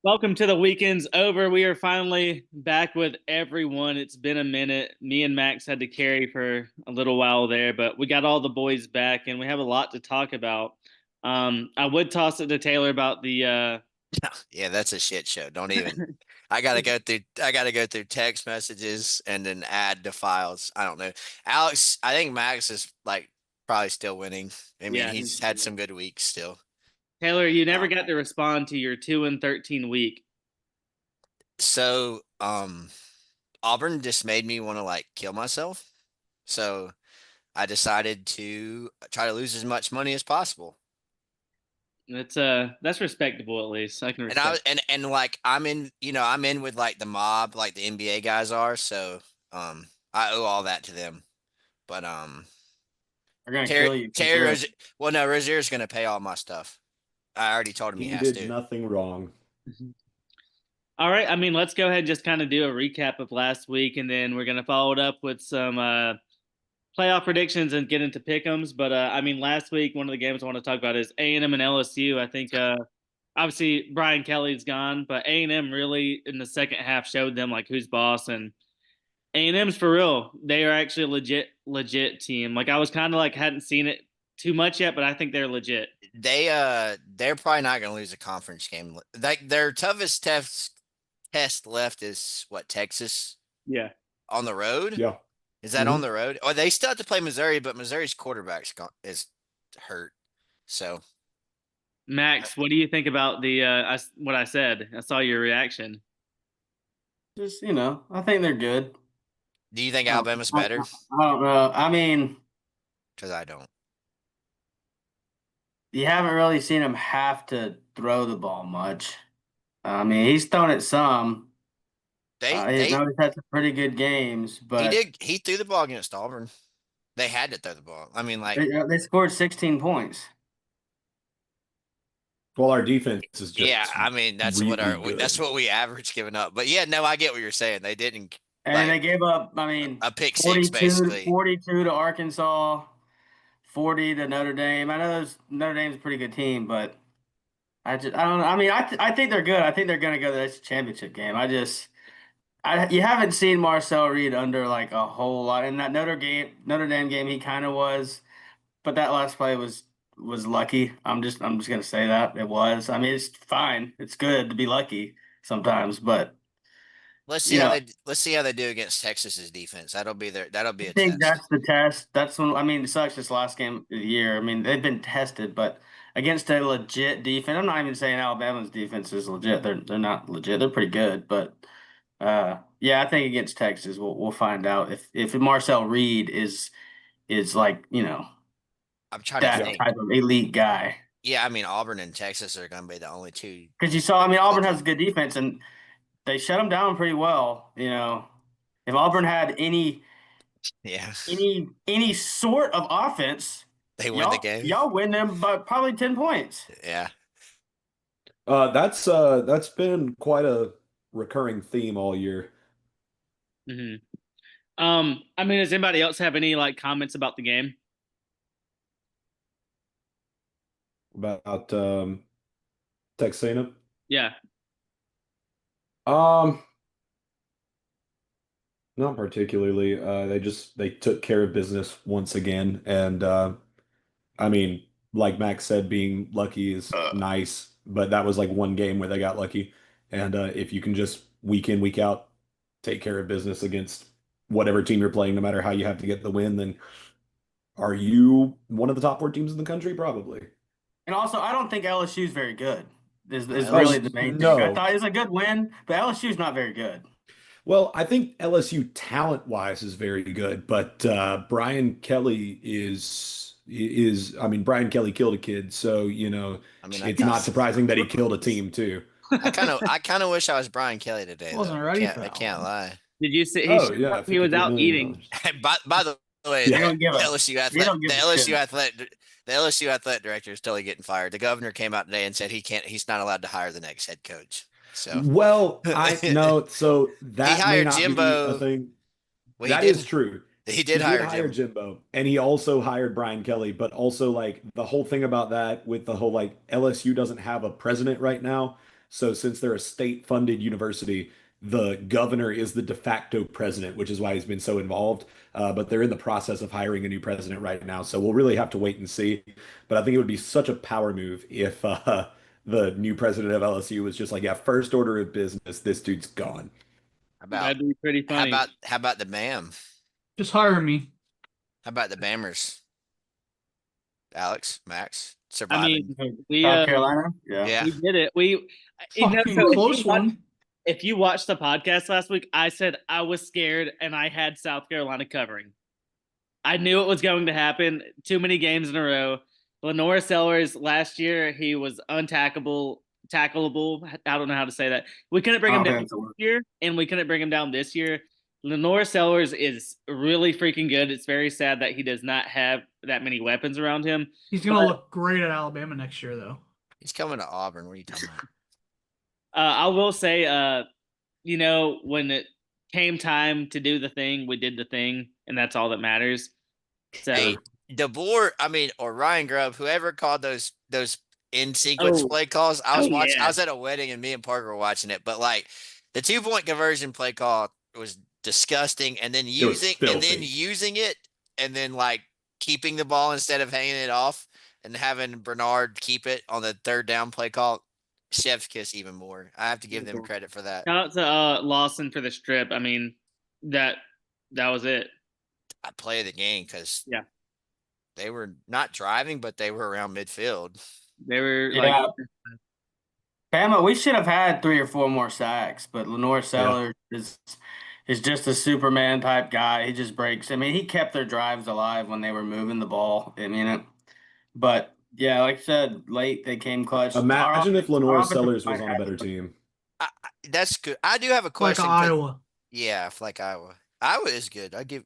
Welcome to the weekend's over. We are finally back with everyone. It's been a minute. Me and Max had to carry for a little while there, but we got all the boys back and we have a lot to talk about. I would toss it to Taylor about the Yeah, that's a shit show. Don't even. I gotta go through text messages and then add the files. I don't know. Alex, I think Max is like probably still winning. I mean, yeah. he's had some good weeks still. Taylor, you never Uh, got to respond to your 2-13 week. so Auburn just made me want to like kill myself. So I decided to try to lose as much money as possible. That's respectable at least. I can And I respect. and like I'm in with like the mob, like the NBA guys are. So I owe all that to them. But They're gonna Terry kill you for Terry sure. Rozier, well, no, Rozier's gonna pay all my stuff. I already told him he He has did to. nothing wrong. All right, I mean, let's go ahead and just kind of do a recap of last week, and then we're gonna follow it up with some playoff predictions and get into pick'ems. But I mean, last week one of the games I want to talk about is A&M and LSU. I think obviously Brian Kelly's gone, but A&M really in the second half showed them like who's boss, and A&M's for real. They are actually a legit team. Like I was kind of like hadn't seen it too much yet, but I think they're legit. They're probably not gonna lose a conference game. Like their toughest test left is what, Texas Yeah. on the road? Yeah. Is that on hmm the road? Or they still have to play Missouri, but Missouri's is hurt. So Max, what do you think about the what I said? I saw your reaction. Just I think they're good. do you think I don't, Alabama's I, better? I don't know. I mean, Because I don't. you haven't really seen him have to throw the ball much. I mean, he's thrown it some. They He's they noticed had some pretty good games, but he threw the ball against Auburn. They had to throw the ball. I mean, like, they scored 16 points. Well, our defense is yeah, just I mean really that's good. what we average giving up. But yeah, no, I get what you're saying. They didn't And they like gave up, I mean, a pick six 42, basically. 42 to Arkansas, 40 to Notre Dame. I know Notre Dame's a pretty good team, but I don't know. I mean, I think they're good. I think they're gonna go to the championship game. You haven't seen Marcel Reed under like a whole lot. In that Notre Dame game, he kind of was, but that last play was lucky. I'm just gonna say that it was. I mean, it's fine. It's good to be lucky sometimes, but you know, Let's see how they do against Texas's defense. That'll I be a think test. that's the test. That's when I mean, it sucks this last game of the year. I mean, they've been tested, but against a legit defense, I'm not even saying Alabama's defense is legit. They're not legit. They're pretty good, but yeah, I think against Texas, we'll find out if Marcel Reed is like I'm trying to that Yeah. think. type of elite guy. Yeah, I mean Auburn and Texas are going to be the only two Because you saw, I mean, good Auburn has a teams. good defense, and they shut them down pretty well. If Auburn had Yeah, any sort of offense, they win the y'all game. y'all win them by probably 10 points. Yeah, That's been quite a recurring theme all year Hmm. I mean, does anybody else have any like comments about the game? about Texas A&M. Yeah. Um, Not particularly. They took care of business once again, and I mean, like Max said, being lucky is nice, but that was like one game where they got lucky. And if you can just week in, week out, take care of business against whatever team you're playing, no matter how you have to get the win, then are you one of the top four teams in the country? Probably. And also, I don't think LSU is very good. Is really LSU. the main thing. I No. thought it was a good win, but LSU is not very good. Well, I think LSU talent-wise is very good, but Brian Kelly I mean, Brian Kelly killed a kid, so I mean, it's not surprising that he killed a team too. I kind of wish I was Brian Kelly today though. Wasn't ready for I that can't one. lie. Did you see Oh yeah, he was $53 out million eating? dollars. By the way, They Yeah. don't give a they don't give a shit. The LSU athletic director is totally getting fired. The governor came out today and said he's not allowed to hire the next head coach. So Well, I no, so he that may hired not be a Jimbo. thing. Well, That is true. He did He did hire hire Jim. Jimbo, and he also hired Brian Kelly, but also like the whole thing about that with the whole like LSU doesn't have a president right now. So since they're a state-funded university, the governor is the de facto president, which is why he's been so involved. But they're in the process of hiring a new president right now, so we'll really have to wait and see. But I think it would be such a power move if the new president of LSU was just like, yeah, first order of business, this dude's gone. How about That'd be pretty funny. how about the BAM? Just hire me. How about the Bammers? Alex, Max, I surviving. mean, we South Carolina. Yeah. we did it. Fucking So close one. if you watched the podcast last week, I said I was scared and I had South Carolina covering. I knew it was going to happen. Too many games in a row. Lenore Sellers last year, he was tackleable. I don't know how to say that. We couldn't bring him down this year, and we couldn't bring him down this year. Lenore Sellers is really freaking good. It's very sad that he does not have that many weapons around him. He's going to look great at Alabama next year, though. He's coming to Auburn. What are you talking about? I will say, when it came time to do the thing, we did the thing, and that's all that matters. So, Hey, DeBoer, or Ryan Grubb, whoever called those in sequence play calls. I was watching. yeah. I was at a wedding, and me and Parker were watching it. But like the 2-point conversion play call was disgusting, and then using it, and then like keeping the ball instead of hanging it off, and having Bernard keep it on the third down play call. Chef's kiss even more. I have to give them credit for that. Shout out to Lawson for the strip. I mean, that was it. I play the game because Yeah. they were not driving, but they were around midfield. They were Bama, we should have had 3 or 4 more sacks, but Lenore Sellers is just a Superman type guy. He just breaks. I mean, he kept their drives alive when they were moving the ball. But yeah, like I said, late they came clutch. Imagine if Lenore Sellers was on a better team. That's good. I do have a question. Like Iowa. Yeah, like Iowa. Iowa is good. I do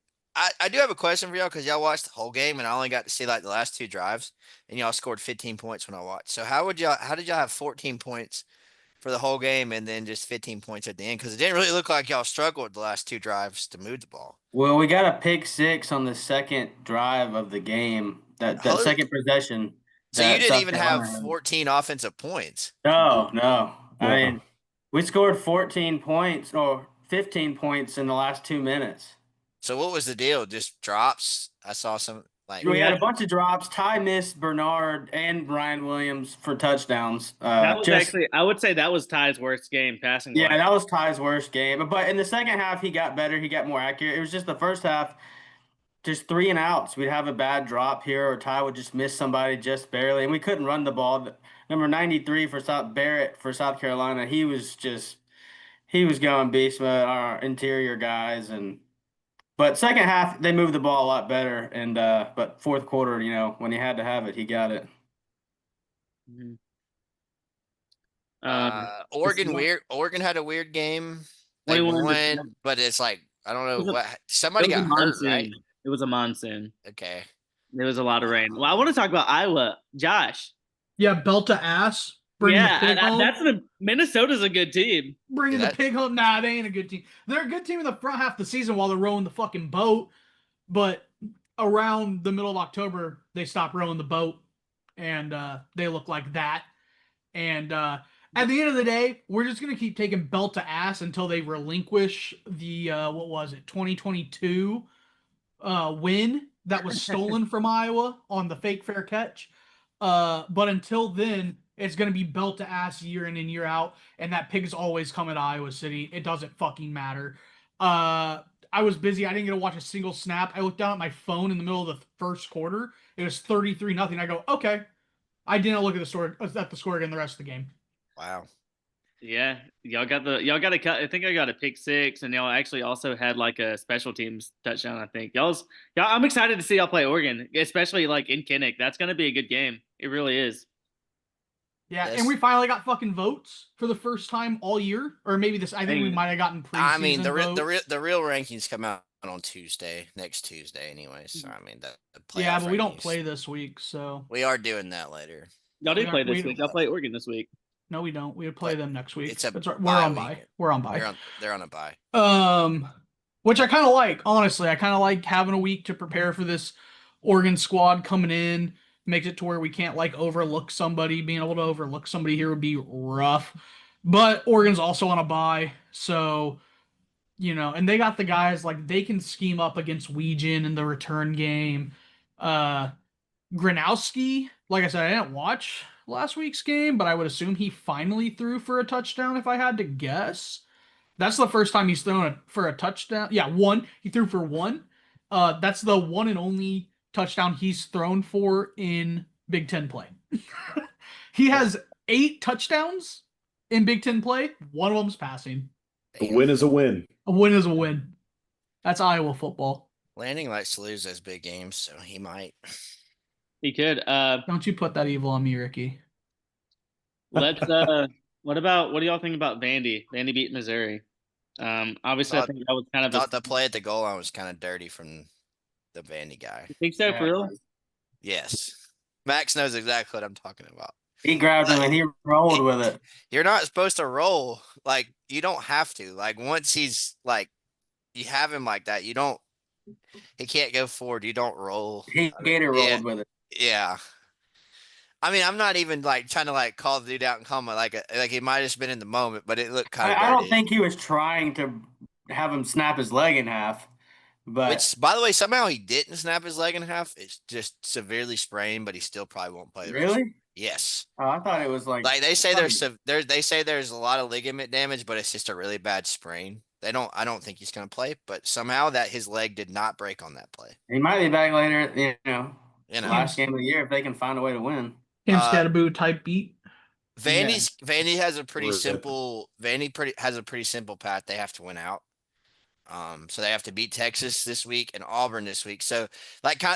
have a question for y'all because y'all watched the whole game and I only got to see like the last 2 drives and y'all scored 15 points when I watched. So how did y'all have 14 points for the whole game and then just 15 points at the end? Because it didn't really look like y'all struggled the last 2 drives to move the ball. Well, we got a pick 6 on the second drive of the game. That second possession. So you didn't even have 14 offensive points. No. I mean, we scored 14 points or 15 points in the last 2 minutes. So what was the deal? Just drops? I saw some we had a bunch of drops. Ty missed Bernard and Ryan Williams for touchdowns. That was I would say that was Ty's worst game passing. Yeah, that was Ty's worst game. But in the second half, he got better. He got more accurate. It was just the first half, just 3 and outs. We'd have a bad drop here, or Ty would just miss somebody just barely, and we couldn't run the ball. Number 93 for Barrett for South Carolina, he was going beast mode, our interior guys, but second half they moved the ball a lot better, and but fourth quarter, when he had to have it, he got it. Oregon had a weird game. They won, but it's like I don't know what somebody got hurt, right? It was a monsoon. Okay. There was a lot of rain. Well, I want to talk about Iowa. Josh. Yeah, belt to ass. Minnesota's a good team. Bringing the pig home. Nah, they ain't a good team. They're a good team in the front half of the season while they're rowing the fucking boat. But around the middle of October, they stop rowing the boat. And they look like that. And at the end of the day, we're just going to keep taking belt to ass until they relinquish the, 2022 win that was stolen from Iowa on the fake fair catch. But until then, it's going to be belt to ass year in and year out. And that pig's always coming to Iowa City. It doesn't fucking matter. I was busy. I didn't get to watch a single snap. I looked down at my phone in the middle of the first quarter. It was 33-0. I go, okay. I didn't look at the score again the rest of the game. Wow. Yeah, y'all got a cut. I think I got a pick 6, and y'all actually also had like a special teams touchdown. I think I'm excited to see y'all play Oregon, especially like in Kinnick. That's gonna be a good game. It really is. Yeah, and we finally got fucking votes for the first time all year, or maybe this. I think we might have gotten preseason. I mean, the votes. real rankings come out on next Tuesday, anyway. So I mean, the yeah, but we don't rankings. play this week, so we are doing that later. Y'all do play this week. Y'all play Oregon this week. No, we don't. We would play them next week. We're on bye. We're on bye. They're on a bye. Which I kind of like. Honestly, I kind of like having a week to prepare for this Oregon squad coming in. Makes it to where we can't like overlook somebody. Being able to overlook somebody here would be rough. But Oregon's also on a bye, so and they got the guys like they can scheme up against Weegen in the return game. Gronowski, like I said, I didn't watch last week's game, but I would assume he finally threw for a touchdown if I had to guess. That's the first time he's thrown for a touchdown. Yeah, one. He threw for one. That's the one and only touchdown he's thrown for in Big Ten play. He has 8 touchdowns in Big Ten play. One of them's passing. A win is a win. A win is a win. That's Iowa football. Lanning likes to lose those big games, so he might. He could. Don't you put that evil on me, Ricky. Let's what do y'all think about Vandy? Vandy beat Missouri. Obviously I think that was kind of Thought the play at the goal line was kind of dirty from the Vandy guy. You think so, for real? Yes. Max knows exactly what I'm talking about. He grabbed him and he rolled with it. You're not supposed to roll. Like, you don't have to. Like, once he's like, you have him like that, he can't go forward. You don't roll. He gator rolled with it. Yeah. I mean, I'm not even like trying to like call the dude out and call him like he might have just been in the moment, but it looked kind of. I don't think he was trying to have him snap his leg in half. But which, by the way, somehow he didn't snap his leg in half. It's just severely sprained, but he still probably won't play. Really? Yes. Oh, I thought it was like they say there's a lot of ligament damage, but it's just a really bad sprain. I don't think he's gonna play, but somehow that his leg did not break on that play. He might be back later, last game of the year if they can find a way to win. Scatterboo type beat. Vandy has a pretty simple path. They have to win out. So they have to beat Texas this week and Auburn this week. So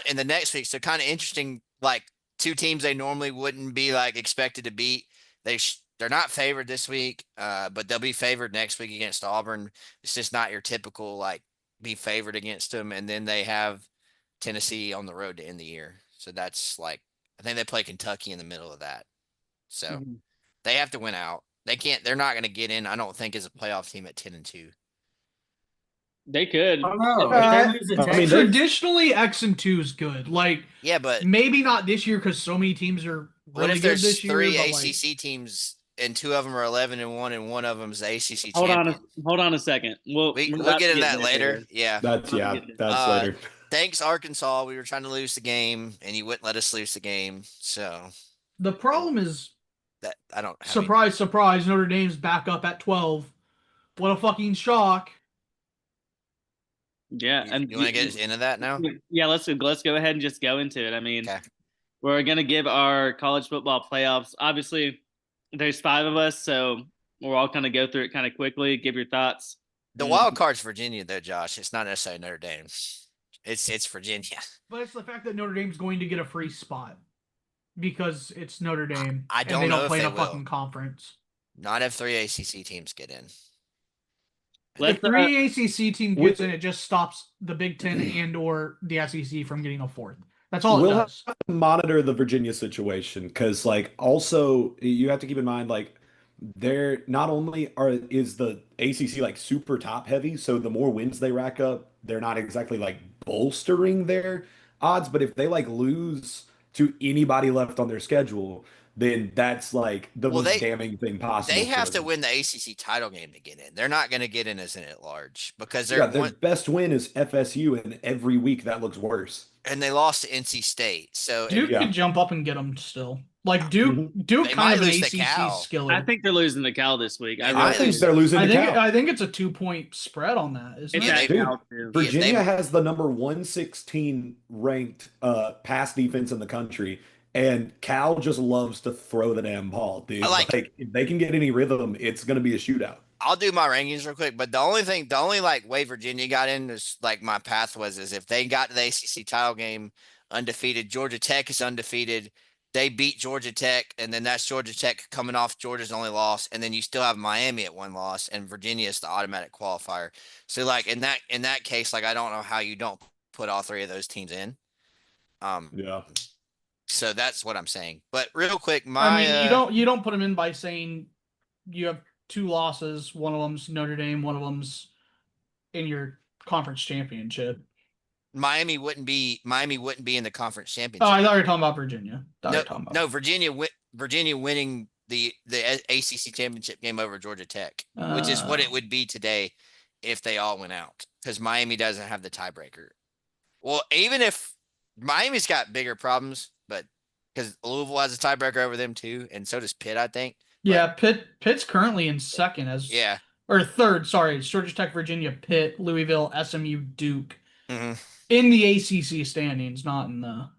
in the next week, so kind of interesting. Like 2 teams they normally wouldn't be like expected to beat. They're not favored this week, but they'll be favored next week against Auburn. It's just not your typical like be favored against them. And then they have Tennessee on the road to end the year. So that's like I think they play Kentucky in the middle of that. So they have to win out. They're not going to get in, I don't think, as a playoff team at 10-2. They could. I don't know. Traditionally, X and 2 is good. Like, yeah, but maybe not this year because so many teams are really what if good there's this year. 3 ACC teams and 2 of them are 11-1 and one of them is the ACC Hold champion? on a second. We'll get into that later. Yeah, that's later. Thanks, Arkansas. We were trying to lose the game, and you wouldn't let us lose the game. So the problem is that I don't. Surprise! Notre Dame's back up at 12. What a fucking shock! Yeah, and you want to get into that now? Yeah, let's go ahead and just go into it. I mean, we're gonna give our college football playoffs. Obviously, there's 5 of us, so we're all kind of go through it kind of quickly. Give your thoughts. The wild card's Virginia, though, Josh. It's not necessarily Notre Dame. It's Virginia. But it's the fact that Notre Dame's going to get a free spot because it's Notre Dame. I don't and they know don't if play they in a will. fucking conference. Not if 3 ACC teams get in. If 3 ACC team gets in, it just stops the Big Ten and or the SEC from getting a 4th. That's all it does. Have to monitor the Virginia situation because, like, also you have to keep in mind, like, they're not only is the ACC like super top heavy, so the more wins they rack up, they're not exactly like bolstering their odds. But if they like lose to anybody left on their schedule, then that's like the most damning thing possible. They have to win the ACC title game to get in. They're not going to get in as an at-large because their best win is FSU, and every week that looks worse. And they lost to NC State, so Duke could jump up and get them still. Like Duke kind of an ACC skiller. I think they're losing to Cal this week. I think they're losing to Cal. I think it's a 2-point spread on that. Isn't it? Virginia has the number 116 ranked pass defense in the country. And Cal just loves to throw the damn ball, dude. Like if they can get any rhythm, it's going to be a shootout. I'll do my rankings real quick, but the only like way Virginia got in is like my path is if they got to the ACC title game undefeated. Georgia Tech is undefeated. They beat Georgia Tech, and then that's Georgia Tech coming off Georgia's only loss, and then you still have Miami at 1 loss, and Virginia is the automatic qualifier. So like in that case, like I don't know how you don't put all 3 of those teams in. Yeah. So that's what I'm saying. But real quick, you don't put them in by saying you have 2 losses. One of them's Notre Dame. One of them's in your conference championship. Miami wouldn't be in the conference championship. Oh, I thought you were talking about Virginia. No, Virginia winning the ACC championship game over Georgia Tech, which is what it would be today if they all went out, because Miami doesn't have the tiebreaker. Well, even if Miami's got bigger problems, but because Louisville has a tiebreaker over them too, and so does Pitt, I think. Yeah, Pitt's currently in second Yeah. or third. Sorry, it's Georgia Tech, Virginia, Pitt, Louisville, SMU, Duke Mm-hmm. in the ACC standings, not in the.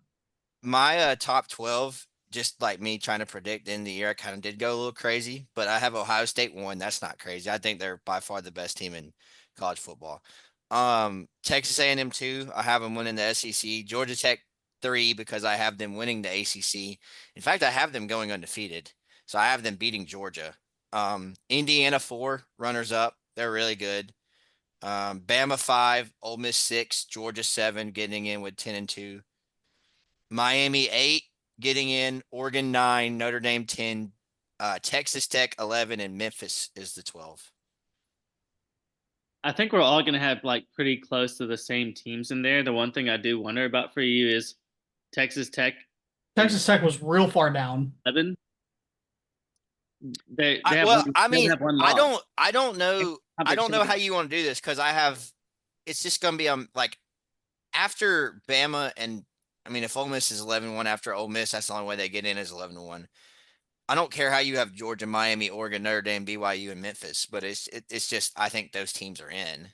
My top 12, just like me trying to predict in the year, I kind of did go a little crazy, but I have Ohio State 1. That's not crazy. I think they're by far the best team in college football. Texas A&M 2, I have them winning the SEC. Georgia Tech 3 because I have them winning the ACC. In fact, I have them going undefeated, so I have them beating Georgia. Indiana 4, runners up. They're really good. Bama 5, Ole Miss 6, Georgia 7, getting in with 10 and 2. Miami 8, getting in. Oregon 9, Notre Dame 10, Texas Tech 11, and Memphis is the 12. I think we're all going to have like pretty close to the same teams in there. The one thing I do wonder about for you is Texas Tech. Texas Tech was real far down. 11. They I have one, I they mean, have one I loss. don't know Competition. how you want to do this, because it's just going to be like after Bama, and I mean, if Ole Miss is 11-1 after Ole Miss, that's the only way they get in is 11-1. I don't care how you have Georgia, Miami, Oregon, Notre Dame, BYU, and Memphis, but it's just, I think those teams are in.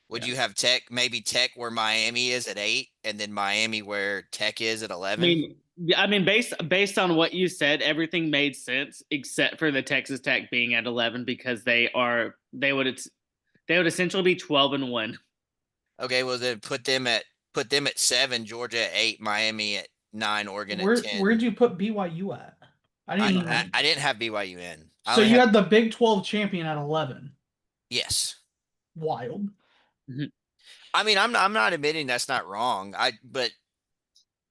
Would you have maybe Tech where Miami is at 8, and then Miami where Tech is at 11? I mean, based on what you said, everything made sense except for the Texas Tech being at 11, because they would essentially be 12-1. Okay, well then put them at 7, Georgia at 8, Miami at 9, Oregon at 10. Where'd you put BYU at? I didn't have BYU in. So you had the Big 12 champion at 11. Yes. Wild. I mean, I'm not admitting that's not wrong. But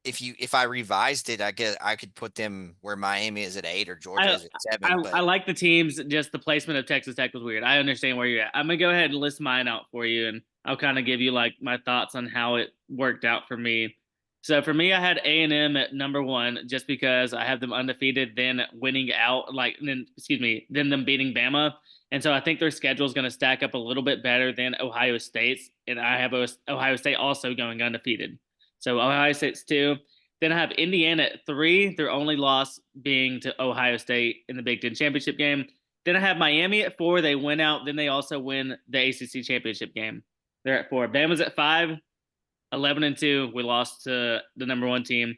if I revised it, I guess I could put them where Miami is at 8 or Georgia is at 7. I like the teams. Just the placement of Texas Tech was weird. I understand where you're at. I'm gonna go ahead and list mine out for you, and I'll kind of give you like my thoughts on how it worked out for me. So for me, I had A&M at number 1 just because I have them undefeated, then winning out, then them beating Bama. And so I think their schedule is going to stack up a little bit better than Ohio State's. And I have Ohio State also going undefeated. So Ohio State's 2. Then I have Indiana at 3, their only loss being to Ohio State in the Big Ten championship game. Then I have Miami at 4. They win out. Then they also win the ACC championship game. They're at 4. Bama's at 5. 11-2. We lost to the number 1 team.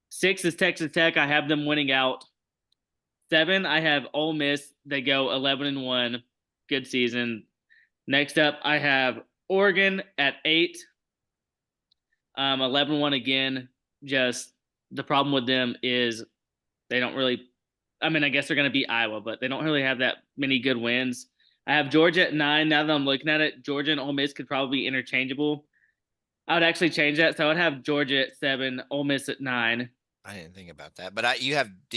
6 is Texas Tech. I have them winning out. 7, I have Ole Miss. They go 11-1. Good season. Next up, I have Oregon at 8. 11-1 again. Just the problem with them is they don't really. I mean, I guess they're going to beat Iowa, but they don't really have that many good wins. I have Georgia at 9. Now that I'm looking at it, Georgia and Ole Miss could probably be interchangeable. I would actually change that. So I would have Georgia at 7, Ole Miss at 9. I didn't think about that. But do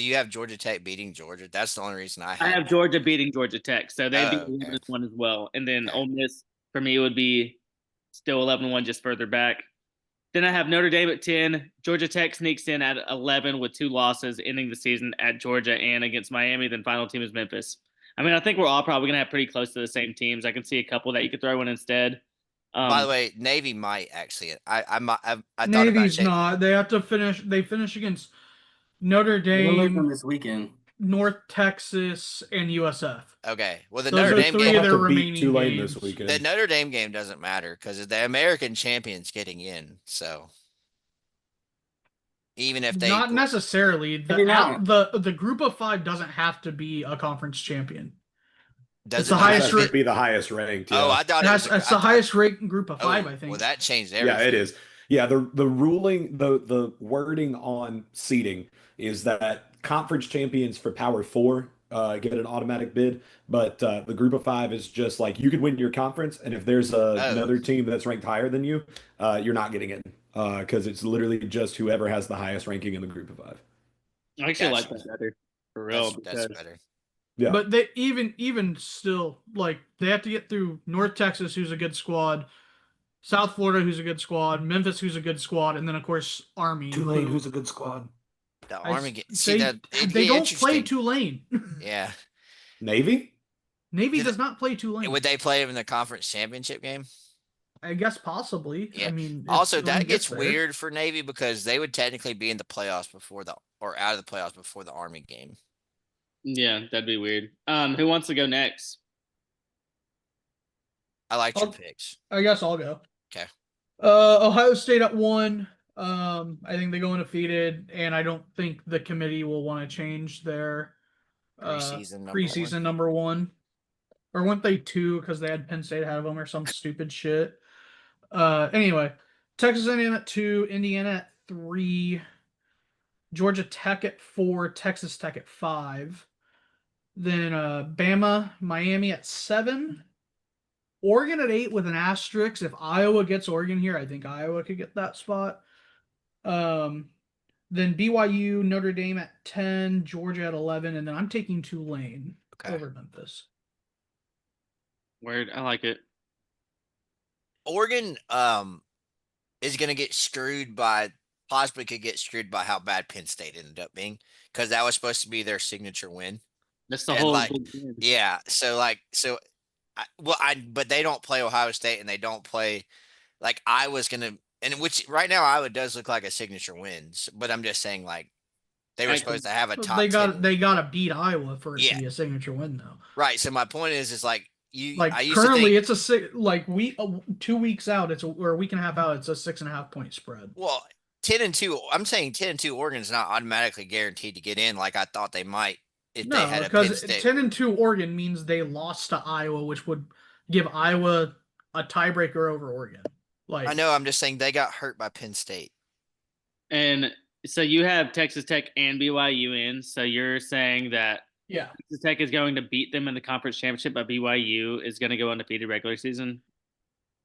you have Georgia Tech beating Georgia? That's the only reason I have Georgia beating Georgia Tech. So they'd be 11-1 as well. And then Ole Miss, for me, would be still 11-1 just further back. Then I have Notre Dame at 10. Georgia Tech sneaks in at 11 with 2 losses, ending the season at Georgia and against Miami. Then final team is Memphis. I mean, I think we're all probably going to have pretty close to the same teams. I can see a couple that you could throw in instead. By the way, Navy might actually. I thought Navy's about not. They have to finish. They finish against Notre Dame this weekend. North Texas and USF. Okay, well the Those Notre Dame game of their to beat remaining Tulane games. this weekend. The Notre Dame game doesn't matter because the American champion's getting in. So even if they not necessarily the group of 5 doesn't have to be a conference champion. It's the highest ranked. Be the highest ranked. Yeah. Oh, I thought it's the highest ranked group of 5. I think. Well, that changed everything. Yeah, it is. Yeah, the ruling, the wording on seeding is that conference champions for Power 4 get an automatic bid, but the group of 5 is just like you could win your conference, and if there's another team that's ranked higher than you, you're not getting in because it's literally just whoever has the highest ranking in the group of 5. I actually like that better, for real. That's better. Yeah, but they even still, like, they have to get through North Texas, who's a good squad, South Florida, who's a good squad, Memphis, who's a good squad, and then of course Army, Tulane, who's a good squad. The I Army. See they that it'd they get don't play interesting. Tulane. Yeah. Navy? Navy Did does not play Tulane. Would they play him in the conference championship game? I guess possibly. Yeah. I mean, if Also, Tulane that gets gets there. weird for Navy because they would technically be in the playoffs before the or out of the playoffs before the Army game. Yeah, that'd be weird. Who wants to go next? I liked your I'll- picks. I guess I'll go. Okay. Ohio State at 1. I think they go undefeated, and I don't think the committee will want to change their preseason number 1. Or weren't they 2 because they had Penn State ahead of them or some stupid shit? Anyway, Texas A&M at 2, Indiana at 3, Georgia Tech at 4, Texas Tech at 5. Then Bama, Miami at 7. Oregon at 8 with an asterisk. If Iowa gets Oregon here, I think Iowa could get that spot. Then BYU, Notre Dame at 10, Georgia at 11, and then I'm taking Tulane over Memphis. Weird. I like it. Oregon is going to get screwed by possibly could get screwed by how bad Penn State ended up being because that was supposed to be their signature win. That's the And whole like, Big Ten. yeah. So but they don't play Ohio State and they don't play like Iowa's going to, and which right now Iowa does look like a signature win. But I'm just saying like they were supposed to have a top 10. They got to beat Iowa for it Yeah. to be a signature win, though. Right. So my point is like you. Like I used currently, to think, it's a 2 weeks out. Or a week and a half out. It's a 6.5 point spread. well, 10-2. I'm saying 10-2. Oregon's not automatically guaranteed to get in, like I thought they might if they had a Penn because State. 10-2 Oregon means they lost to Iowa, which would give Iowa a tiebreaker over Oregon. Like I know. I'm just saying they got hurt by Penn State. And so you have Texas Tech and BYU in. So you're saying that yeah, Texas Tech is going to beat them in the conference championship, but BYU is going to go undefeated regular season.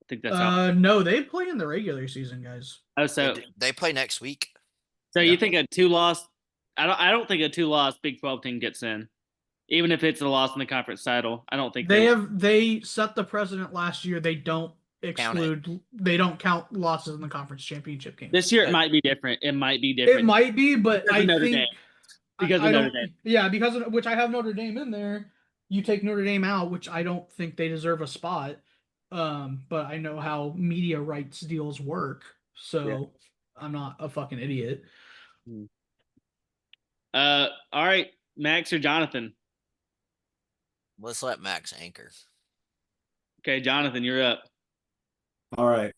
I think that's how. No, they play in the regular season, guys. Oh, so They play next week. you think a 2-loss? I don't think a 2-loss Big 12 team gets in, even if it's a loss in the conference title. I don't think they set the precedent last year. They don't count losses in the conference championship game. This year it might be different. It might be different. It might be, but I think because of Notre Dame. Yeah, because of which I have Notre Dame in there. You take Notre Dame out, which I don't think they deserve a spot. But I know how media rights deals work, so I'm not a fucking idiot. All right, Max or Jonathan? Let's let Max anchor. Okay, Jonathan, you're up. All right.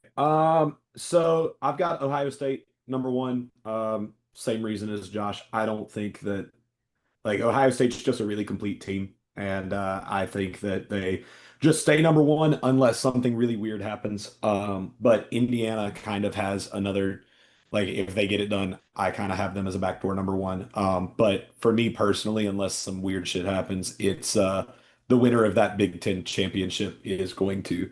So I've got Ohio State number 1. Same reason as Josh. I don't think that Ohio State's just a really complete team, and I think that they just stay number 1 unless something really weird happens. But Indiana kind of has another, if they get it done, I kind of have them as a backdoor number 1. But for me personally, unless some weird shit happens, it's the winner of that Big Ten championship is going to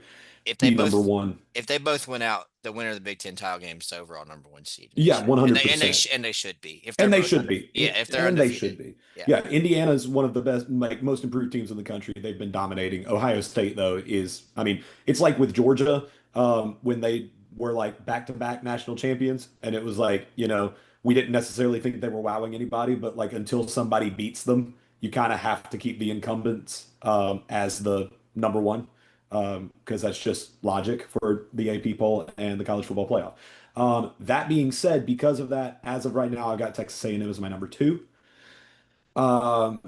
be number 1. If they both win out, the winner of the Big Ten title game is the overall number 1 seed. Yeah, 100%. And they should be. And they should be. Yeah, if they're and undefeated. They should be. Yeah, Indiana's one of the best, most improved teams in the country. They've been dominating. Ohio State, though, is, it's like with Georgia, when they were back-to-back national champions, and it was we didn't necessarily think they were wowing anybody, but until somebody beats them, you kind of have to keep the incumbents as the number 1. Because that's just logic for the AP poll and the college football playoff. That being said, because of that, as of right now, I got Texas A&M as my number 2. And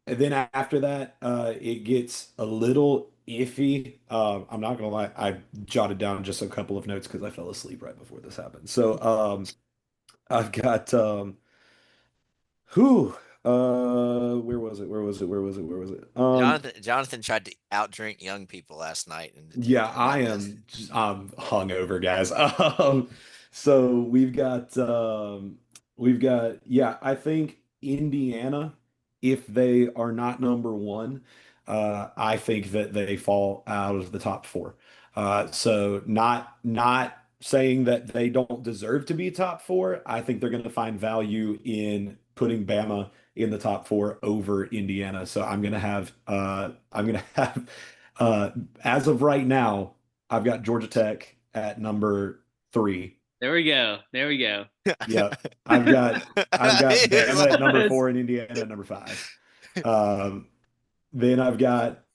then after that, it gets a little iffy. I'm not gonna lie, I jotted down just a couple of notes because I fell asleep right before this happened. So I've got where was it? Jonathan tried to outdrink young people last night. Yeah, I'm hungover, guys. So I think Indiana, if they are not number 1, I think that they fall out of the top 4. So not saying that they don't deserve to be top 4. I think they're going to find value in putting Bama in the top 4 over Indiana. So I'm gonna have as of right now, I've got Georgia Tech at number 3. There we go. There we go. Yep. I've got Bama at number Yes. 4 and Indiana at number 5. Then I've got,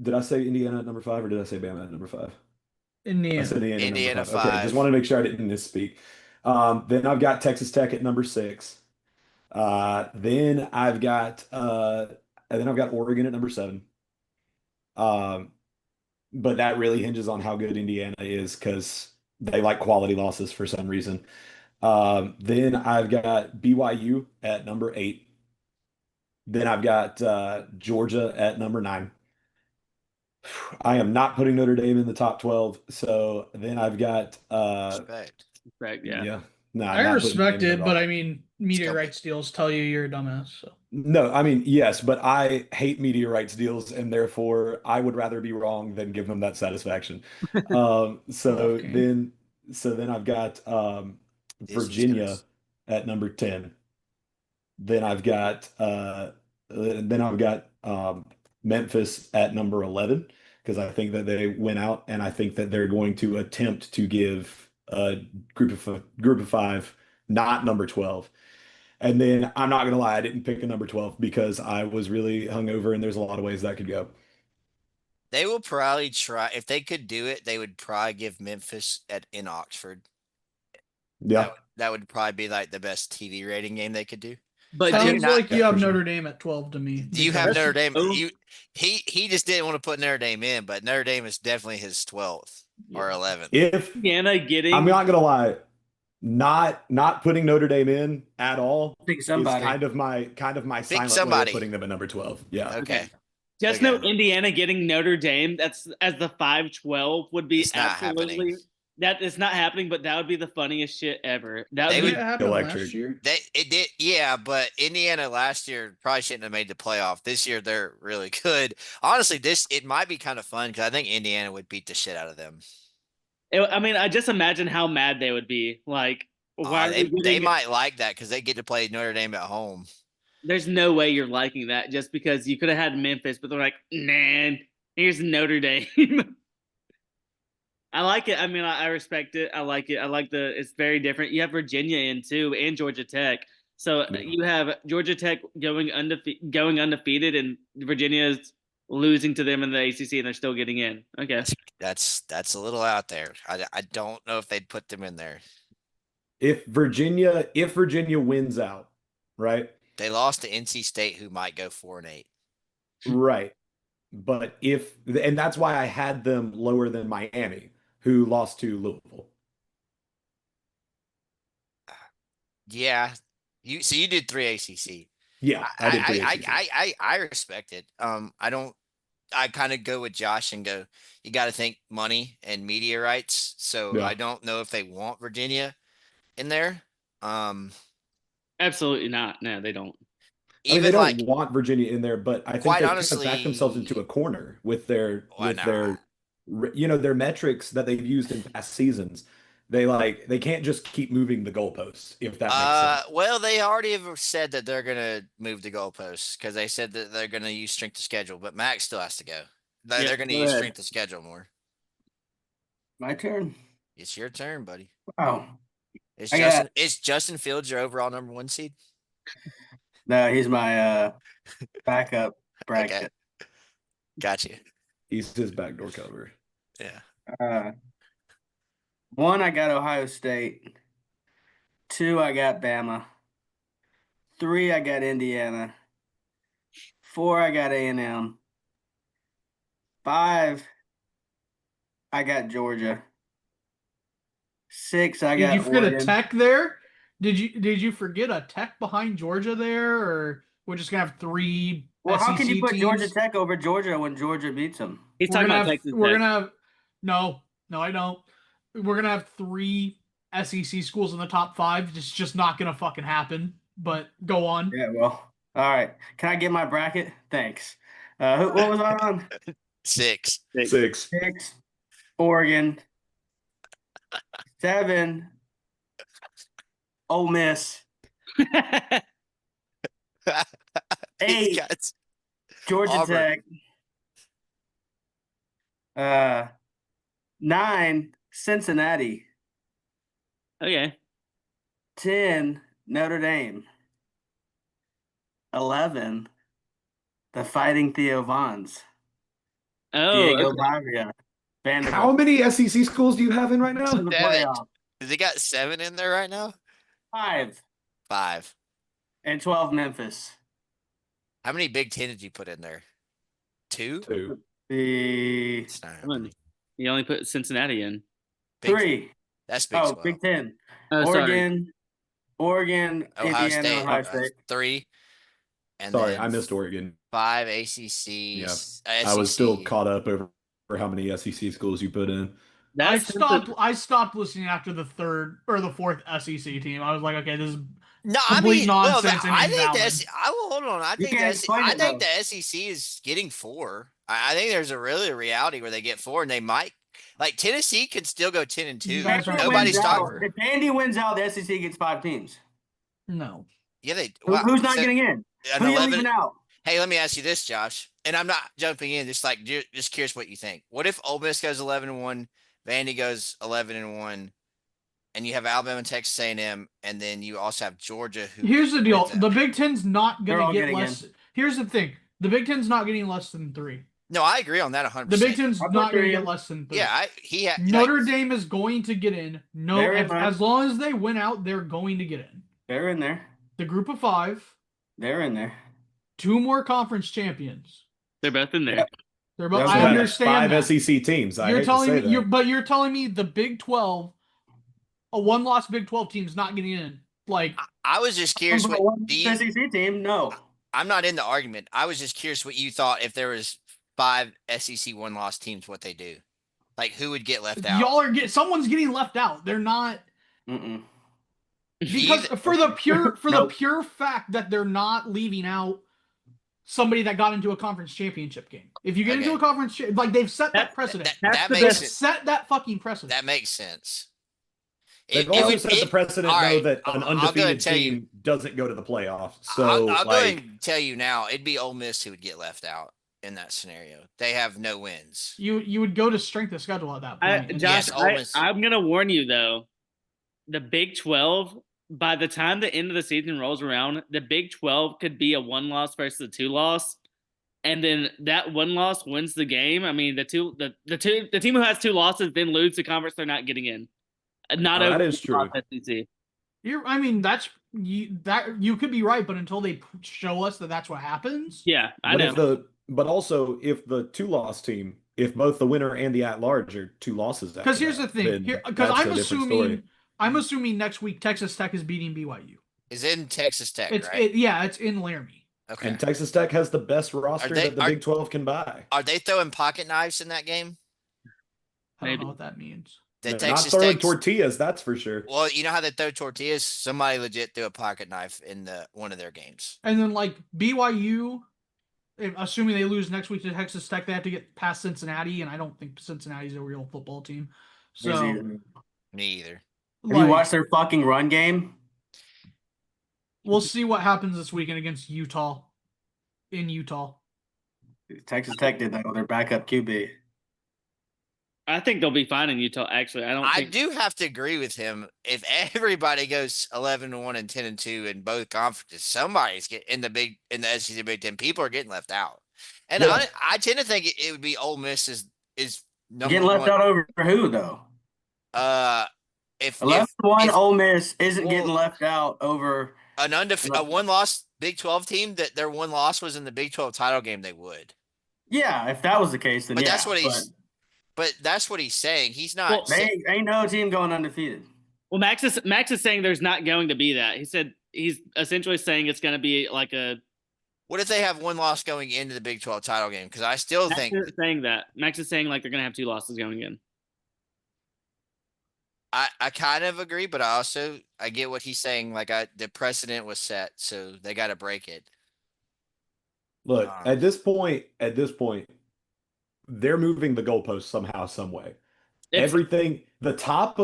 did I say Indiana at number 5 or did I say Bama at number 5? I said Indiana. Indiana at Indiana number 5. Okay, just 5. want to make sure I didn't misspeak. Then I've got Texas Tech at number 6. Then I've got Oregon at number 7. Um, but that really hinges on how good Indiana is because they like quality losses for some reason. Then I've got BYU at number 8. Then I've got Georgia at number 9. I am not putting Notre Dame in the top 12. So then I've got Respect. Right. Yeah. yeah. No, I not putting respect Notre Dame it, at but all. I mean, media Still rights deals tell you you're a dumbass. So No, I mean, yes, but I hate media rights deals, and therefore I would rather be wrong than give them that satisfaction. Um, love so King. then, so then I've got Disney's Virginia ghost. at number 10. Then I've got Memphis at number 11 because I think that they went out and I think that they're going to attempt to give a group of 5 not number 12. And then I'm not gonna lie, I didn't pick a number 12 because I was really hungover and there's a lot of ways that could go. They will probably try if they could do it. They would probably give Memphis in Oxford. Yeah. That would probably be like the best TV rating game they could do. But I do Sounds just not. like you Yeah, have for sure. Notre Dame at 12 to me. Do you have because- Notre Dame? Oh. He just didn't want to put Notre Dame in, but Notre Dame is definitely his 12th or Yeah. 11th. If Indiana I'm getting not gonna lie, not putting Notre Dame in at all Pick is somebody. kind of my silent way somebody. of putting them at number 12. Yeah. Okay, just Okay. know Indiana getting Notre Dame. That's as the 5-12 would be It's not absolutely happening. that is not happening. But that would be the funniest shit ever. That They would Didn't be it happen electric. last year? it did, yeah, but Indiana last year probably shouldn't have made the playoff. This year they're really good. Honestly, it might be kind of fun because I think Indiana would beat the shit out of them. I mean, I just imagine how mad they would be. Like, why are They we getting? might like that because they get to play Notre Dame at home. There's no way you're liking that just because you could have had Memphis, but they're like, nah, here's Notre Dame. I like it. I mean, I respect it. I like it. I like it's very different. You have Virginia in too, and Georgia Tech. So Yeah. you have Georgia Tech going undefeated, and Virginia's losing to them in the ACC, and they're still getting in. Okay. That's a little out there. I don't know if they'd put them in there. If Virginia wins out, right? They lost to NC State, who might go 4-8. Right. But and that's why I had them lower than Miami, who lost to Louisville. Yeah, you did 3 ACC. Yeah, I did 3 ACC. I respect it. I kind of go with Josh and go, you got to think money and media rights. So Yeah. I don't know if they want Virginia in there. Absolutely not. No, they don't. I mean, Even they don't like, want Virginia in there, but I think Quite they kind of backed themselves honestly- into a corner with their Why not? their metrics that they've used in past seasons. They can't just keep moving the goalposts if that makes sense. well, they already have said that they're gonna move the goalposts because they said that they're gonna use strength of schedule, but Max still has to go. Yeah, They're gonna go use ahead. strength of schedule more. My turn. It's your turn, buddy. Oh It's I got- Is Justin Fields your overall number 1 seed? no, he's my backup bracket. Gotcha. He's his backdoor cover. Yeah. 1, I got Ohio State. 2, I got Bama. 3, I got Indiana. 4, I got A&M. 5, I got Georgia. 6, I Did got you forget Oregon. a Tech there? Did you forget a Tech behind Georgia there, or we're just gonna have 3 Well, how can SEC you put teams? Georgia Tech over Georgia when Georgia beats them? He's We're talking gonna about have Texas we're Tech. gonna have no, I don't. We're gonna have 3 SEC schools in the top 5. It's just not gonna fucking happen. But go on. Yeah, well, all right. Can I get my bracket? Thanks. What was I on? 6. 6. 6, Oregon. 7, Ole Miss. 8, Georgia Auburn. Tech. 9, Cincinnati. Okay. 10, Notre Dame. 11, the Fighting Theo Vons. Oh, Diego okay. Bavia. How Vanderbilt. many SEC schools do you have in right To now? the playoff. Has he got 7 in there right now? 5 5. and 12, Memphis. How many Big Ten did you put in there? 2? 2. The It's not Come on. happening. You only put Cincinnati in. Big, 3. that's Big Oh, 12. Big Ten. Oh, sorry. Oregon, Ohio Indiana, State, Ohio State. 3. And Sorry, then I missed Oregon. 5 ACC, Yeah. SEC. I was still caught up over how many SEC schools you put in. I That's stopped listening after the third or the fourth SEC team. I was like, okay, this is No, complete well, nonsense and I think invalid. I will hold on. I You think can't explain I it, think though. the SEC is getting 4. I think there's a reality where they get 4, and they might like Tennessee could still go 10-2. You guys aren't Nobody's winning talking. four. If Andy wins out, the SEC gets 5 teams. No. Yeah, they. Who's not so getting in? an Who are you 11. leaving out? Hey, let me ask you this, Josh, and I'm not jumping in. Just curious what you think. What if Ole Miss goes 11-1, Vandy goes 11-1, and you have Alabama and Texas A&M, and then you also have Georgia who. Here's the deal. wins out? The Big Ten's not They're going all to get getting less. Here's the thing. The Big Ten's not getting less than 3. No, I agree on that 100%. The Big Ten's I put not going to 3 get in. less than 3. Yeah, Notre Dame is going to get in. No, They're in there. as long as they win out, they're going to get in. They're in there. The group of 5, They're in there. 2 more conference champions. They're both in there. Yep. They're both. That's I right. understand 5 that. SEC teams. I You're hate telling to me say that. but you're telling me the Big 12, a one-loss Big 12 team's not getting in. Like, I was just curious But what one do you, SEC team, no. I'm not in the argument. I was just curious what you thought if there was 5 SEC one-loss teams, what they do. Like who would get left out? y'all are someone's getting left out. They're not Mm-mm. because for the pure fact that they're not leaving out somebody that got into a conference championship game. If you get into a conference, like they've set that precedent. That the makes best. sense. Set that fucking precedent. That makes sense. They've also set the precedent, all though, right, that an I'll go ahead undefeated and tell you- team doesn't go to the playoffs. So, I'll go like, ahead and tell you now, it'd be Ole Miss who would get left out in that scenario. They have no wins. You would go to strength of schedule at that point. Josh, Yes, Ole Miss. I'm gonna warn you though. The Big 12, by the time the end of the season rolls around, the Big 12 could be a 1-loss versus a 2-loss, and then that 1 loss wins the game. I mean, the team who has 2 losses then lose the conference they're not getting in. Not that over is true. SEC. I mean, you could be right, but until they show us that that's what happens. Yeah, I know. But also, if the 2-loss team, if both the winner and the at-large are 2 losses, Because here's the thing. Because I'm assuming next week Texas Tech is beating BYU. Is in Texas Tech, It's right? it's in Laramie. Okay. And Texas Tech has the best roster that the Big 12 can buy. Are they throwing pocket knives in that game? I don't Maybe. know what that means. The They're not throwing tortillas, that's for sure. Well, you know how they throw tortillas? Somebody legit threw a pocket knife in one of their games. And then like BYU, assuming they lose next week to Texas Tech, they have to get past Cincinnati, and I don't think Cincinnati's a real football team. So Me either. Have you watched their fucking run game? We'll see what happens this weekend against Utah. In Utah. Texas Tech did that with their backup QB. I think they'll be fine in Utah. Actually, I do have to agree with him. If everybody goes 11-1 and 10-2 in both conferences, somebody's getting in the SEC Big Ten. People are getting left out, and I tend to think it would be Ole Miss is number getting left out over who though? If 11-1 Ole Miss isn't getting left out over a 1-loss Big 12 team that their 1 loss was in the Big 12 title game, they would. Yeah, if that was the case, then but yeah. That's what he's. But that's what he's saying. He's not. Well, ain't no team going undefeated. Well, Max is saying there's not going to be that. He said he's essentially saying it's going to be like a. What if they have 1 loss going into the Big 12 title game? Because I still think saying that Max is saying like they're going to have 2 losses going in. I kind of agree, but I get what he's saying. Like the precedent was set, so they got to break it. Look, at this point, they're moving the goalposts somehow, some way. Everything, the top,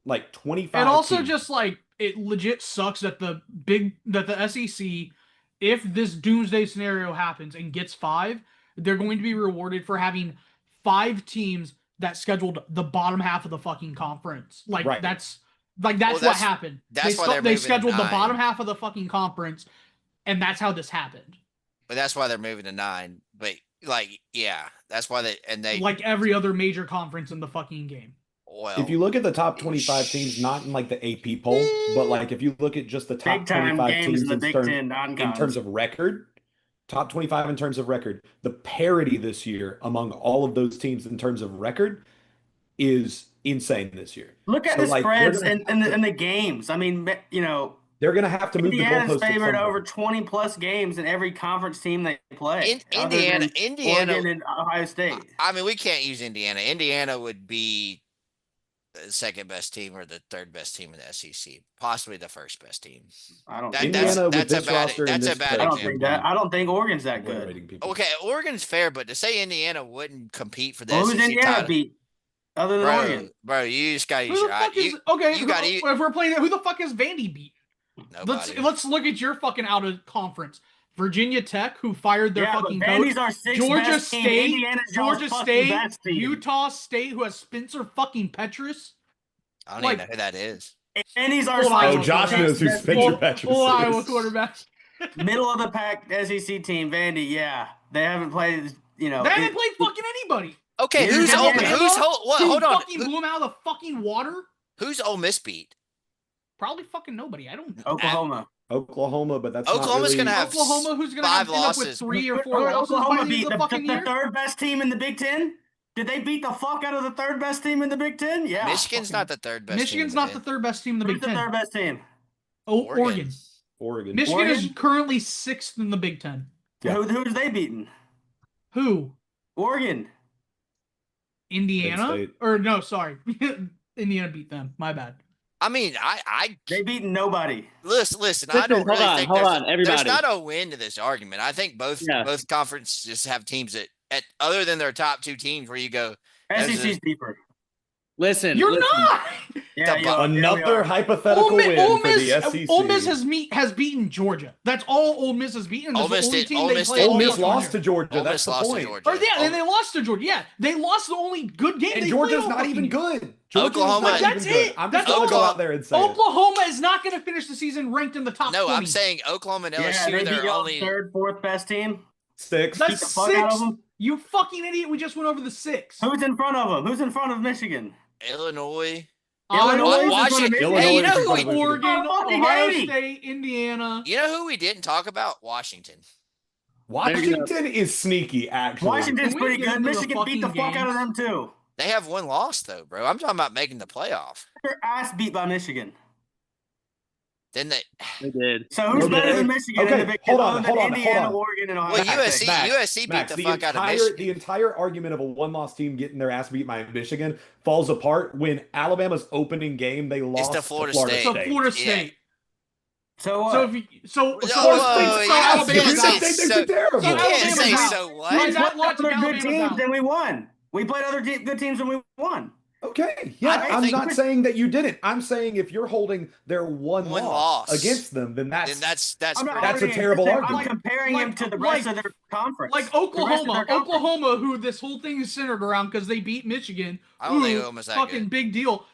like 25. And also teams. just like it legit sucks that the SEC, if this doomsday scenario happens and gets 5, they're going to be rewarded for having 5 teams that scheduled the bottom half of the fucking conference. Like right. that's Like that's Well, what happened. that's why they're they moving to scheduled the 9. bottom half of the fucking conference, and that's how this happened. But that's why they're moving to 9. But like, yeah, that's why they Like every other major conference in the fucking game. well. If you look at the top 25 teams, not in like the AP poll, but like if you look at just the top Big time 25 games teams in the Big Ten in non-cons. terms of record, top 25 in terms of record, the parity this year among all of those teams in terms of record is insane this year. Look at So, the like, spreads they're gonna in the games. I mean, you know, they're going to have to move the Indiana's goalposts at favored some over point. 20 plus games in every conference team they play. other Indiana, than Oregon and Ohio State. I mean, we can't use Indiana. Indiana would be the second best team or the third best team in the SEC, possibly the first best team. I don't That, think that's Indiana with that's a this bad roster and that's a this bad I don't example. think that. I don't think Oregon's that good. Obliterating people. Okay, Oregon's fair, but to say Indiana wouldn't compete for the Well, who's SEC Indiana title, beat other than Oregon? bro, you just gotta Who use the your eye. fuck is okay? you gotta use- if we're playing it, who the fuck is Vandy beat? Nobody. Let's look at your fucking out of conference. Virginia Tech, who fired their Yeah, fucking but coach. Vandy's our sixth Georgia best team. State, Indiana's Georgia y'all's fucking State, best team. Utah State, who has Spencer fucking Petrus. I don't like- even know who that is. Vandy's our Hold on. Oh, Josh knows who best Spencer team. Petrus Full Iowa is. quarterback. Middle of the pack SEC team. Vandy, yeah, they haven't played. You know, They haven't played fucking anybody. Okay, Here's who's Alabama, hold on? Fucking blew him out of the fucking water. Who's Ole Miss beat? Probably fucking nobody. I don't know. Oklahoma. Oklahoma, but that's Oklahoma's not really... gonna have Oklahoma, who's gonna 5 end up with losses. 3 or Who 4 did losses by Oklahoma the beat end of the fucking the year. third best team in the Big Ten? Did they beat the fuck out of the third best team in the Big Ten? Yeah. Michigan's not the third best. Michigan's team in not the third best team in the Who's Big the Ten. third best team? Oh, Oregon. Oregon. Michigan is Oregon? currently 6th in the Big Ten. Yeah. Who's they beaten? Who? Oregon. Indiana? State. Or no, sorry. Indiana beat them. My bad. I mean, I They beaten nobody. listen. I don't Listen, really hold think on, there's everybody. not a win to this argument. I think both conferences have teams that, other than their top 2 teams, where you go, those SEC's deeper. Listen, You're listen. not. Yeah, The you are. Yeah, we Another are. hypothetical win Ole for Miss, the SEC. Ole Miss has beaten Georgia. That's all Ole Miss has beaten. Ole That's Miss the only did- team Ole they Miss played did- all Ole Miss fucking lost year. to Georgia. Ole That's Miss the lost to point. Georgia. Or yeah, and they lost to Georgia. Yeah, they lost the only good game. And they Georgia's played all not fucking even year. good. Georgia's Oklahoma- not That's even good. it. I'm That's just going to go Oklahoma- out there and say it. Oklahoma is not going to finish the season ranked in the top 20. I'm saying Oklahoma and Yeah, LSU. they beat They're y'all only third, fourth best team. Six. That's beat the fuck out of 6. them. You fucking idiot. We just went over the 6. Who's in front of them? Who's in front of Michigan? Illinois. Illinois is in front of Washington- Michigan. Illinois Hey, you is know in who front of Michigan. Oregon, Oh, fucking Ohio 80. State, Indiana. You know who we didn't talk about? Washington. Washington is sneaky, actually. Washington's Can we pretty get good. into the Michigan beat the fucking fuck out of them too. They have one loss though, bro. I'm talking about making the playoff. Their ass beat by Michigan. Then they They did. So who's Okay. better than Michigan in Okay, the Big hold Ten? on, Other hold than on, Indiana, hold on. Oregon, and Ohio well State. USC Max, USC beat Max, the fuck out of the Michigan. entire argument of a one-loss team getting their ass beat by Michigan falls apart when Alabama's opening game they lost to Florida State. So Florida Yeah. State. So what? So if you, so Oh, Florida whoa, State, so you Alabama's can't Dude, say out. they think so- they're terrible. You can't Alabama's say out. so we what? Right, that played logic, other good Alabama's teams out. and we won. We played other good teams and we won. Okay, yeah, I I'm think- not saying that you didn't. I'm saying if you're holding their one One loss loss. against them, then that's Then that's I'm not pretty- That's a arguing, terrible I'm argument. comparing Like- him to the rest like- of their conference. Like The rest of Oklahoma, their conference. Oklahoma, who this whole thing is centered around because they beat Michigan. I don't think Ooh, Oklahoma's that fucking good. big deal.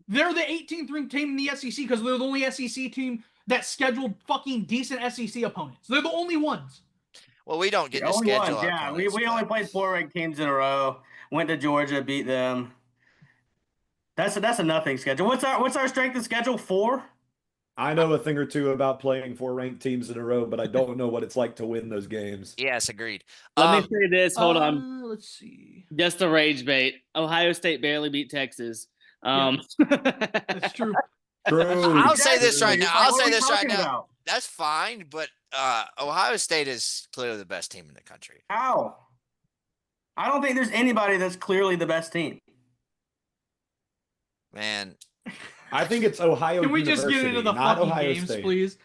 They're the 18th ranked team in the SEC because they're the only SEC team that scheduled fucking decent SEC opponents. They're the only ones. Well, we don't get The to only schedule ones, our yeah. We opponents, only but- played 4 ranked teams in a row. Went to Georgia, beat them. That's a nothing schedule. What's our strength of schedule? 4? I know a thing or two about playing 4 ranked teams in a row, but I don't know what it's like to win those games. Yes, agreed. Let me say this. Hold on. Let's see. Just a rage bait. Ohio State barely beat Texas. That's true. True. I'll say this right now. I'll What say are we this right talking now. about? That's fine, but Ohio State is clearly the best team in the country. How? I don't think there's anybody that's clearly the best team. Man, I think it's Ohio Can we just get University, into the not fucking Ohio games, State. please?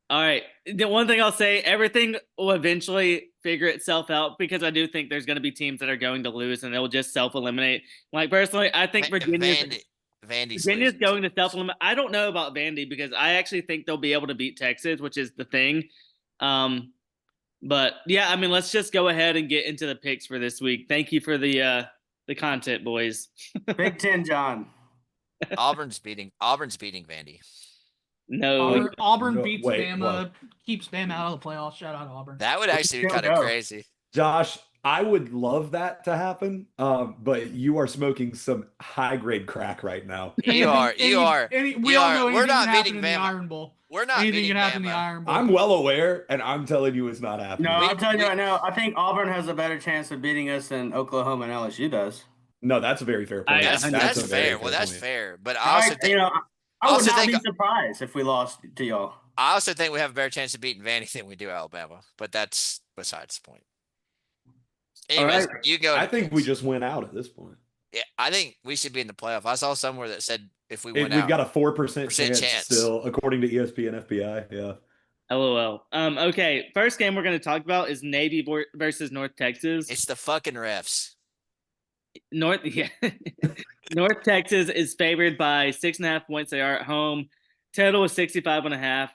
All right. The one thing I'll say, everything will eventually figure itself out because I do think there's going to be teams that are going to lose and they'll just self-eliminate. Like personally, I think Virginia's Vandy's going to self-eliminate. I don't know about Vandy because I actually think they'll be able to beat Texas, which is the thing. But yeah, I mean, let's just go ahead and get into the picks for this week. Thank you for the content, boys. Big Ten, John. Auburn's beating Vandy. No, Auburn No, beats wait, Bama, keeps Bama out of the playoffs. Shout out Auburn. That would actually be still kind of go. crazy. Josh, I would love that to happen, but you are smoking some high grade crack right now. We all know We're anything not can happen beating in the Bama. Iron Bowl. We're not Anything beating can happen in the Bama. Iron Bowl. I'm well aware, and I'm telling you it's not No, happening. I'm telling you we- right now. I think Auburn has a better chance of beating us than Oklahoma and LSU does. No, that's a very fair point. I- That's 100%. fair. a very Well, that's point. fair. But I also think I would also not think- be surprised if we lost to y'all. we have a better chance of beating Vandy than we do Alabama. But that's besides the point. Anyways, right. you go. I think we just went out at this point. Yeah, I think we should be in the playoff. I saw somewhere that said if we went We've out, got a 4% Percent chance chance. still, according to ESPN FPI. Yeah. LOL. Okay, first game we're going to talk about is Navy versus North Texas. it's the fucking refs. North Texas is favored by 6.5 points. They are at home. Total is 65.5.